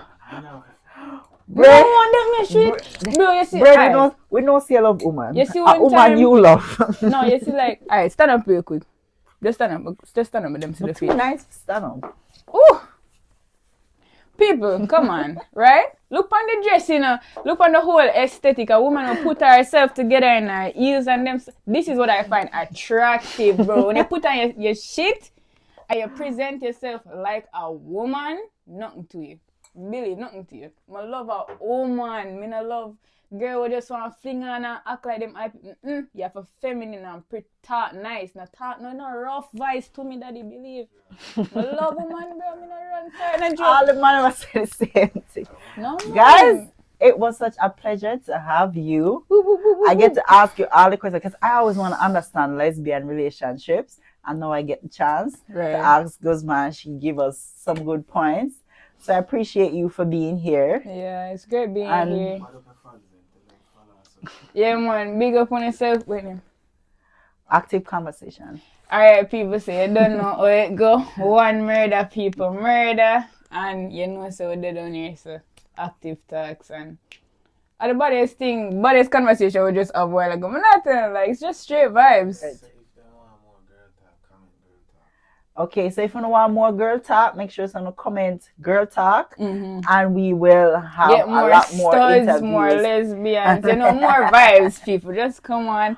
Bro, no want them your shit. Bro, you see, we know see a love woman. You see a one woman time, you love. no, you see like, alright, stand up real quick. Just stand up with them to the feet. Nice, stand up. Ooh. People, come on, right? Look on the dress, you know. Look on the whole aesthetic. A woman will put herself together in her heels and them. This is what I find attractive, bro. When you put on your shit and you present yourself like a woman, nothing to you. Believe nothing to you. I love a woman. I love girl who just want to fling on and act like them. You have a feminine and pretty talk nice. Not talk no rough voice to me, daddy, believe. I love a man, bro. I run tired and joke. All the man was saying the same thing. No, man. Guys, it was such a pleasure to have you. I get to ask you all the questions because I always want to understand lesbian relationships. And now I get the chance to ask Guzman. She give us some good points. So I appreciate you for being here. Yeah, it's great being here. Yeah, man. Big up on yourself with him. Active conversation. Alright, people say you don't know how it go. One murder, people murder. And you know, so we did on here, so active talks and the baddest conversation we just have a while ago. Nothing, like, it's just straight vibes. Okay, so if you want more girl talk, make sure to comment girl talk, and we will have a lot more interviews. More lesbians, more vibes. People, just come on.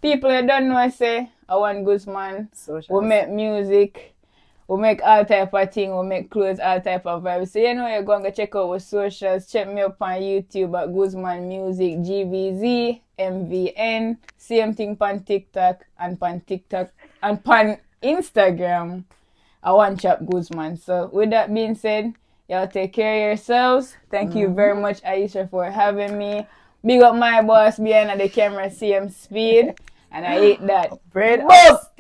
People that don't know, say I want Guzman. We make music, we make all type of things, we make clothes, all type of vibes. So you're going to check out our socials. Check me up on YouTube at Guzman Music, GVZMVN. Same thing on TikTok and on Instagram. I want Chap Guzman. So with that being said, y'all take care of yourselves. Thank you very much, Iesha, for having me. Big up my boss behind the camera, CM Speed. And I hate that. Bread up,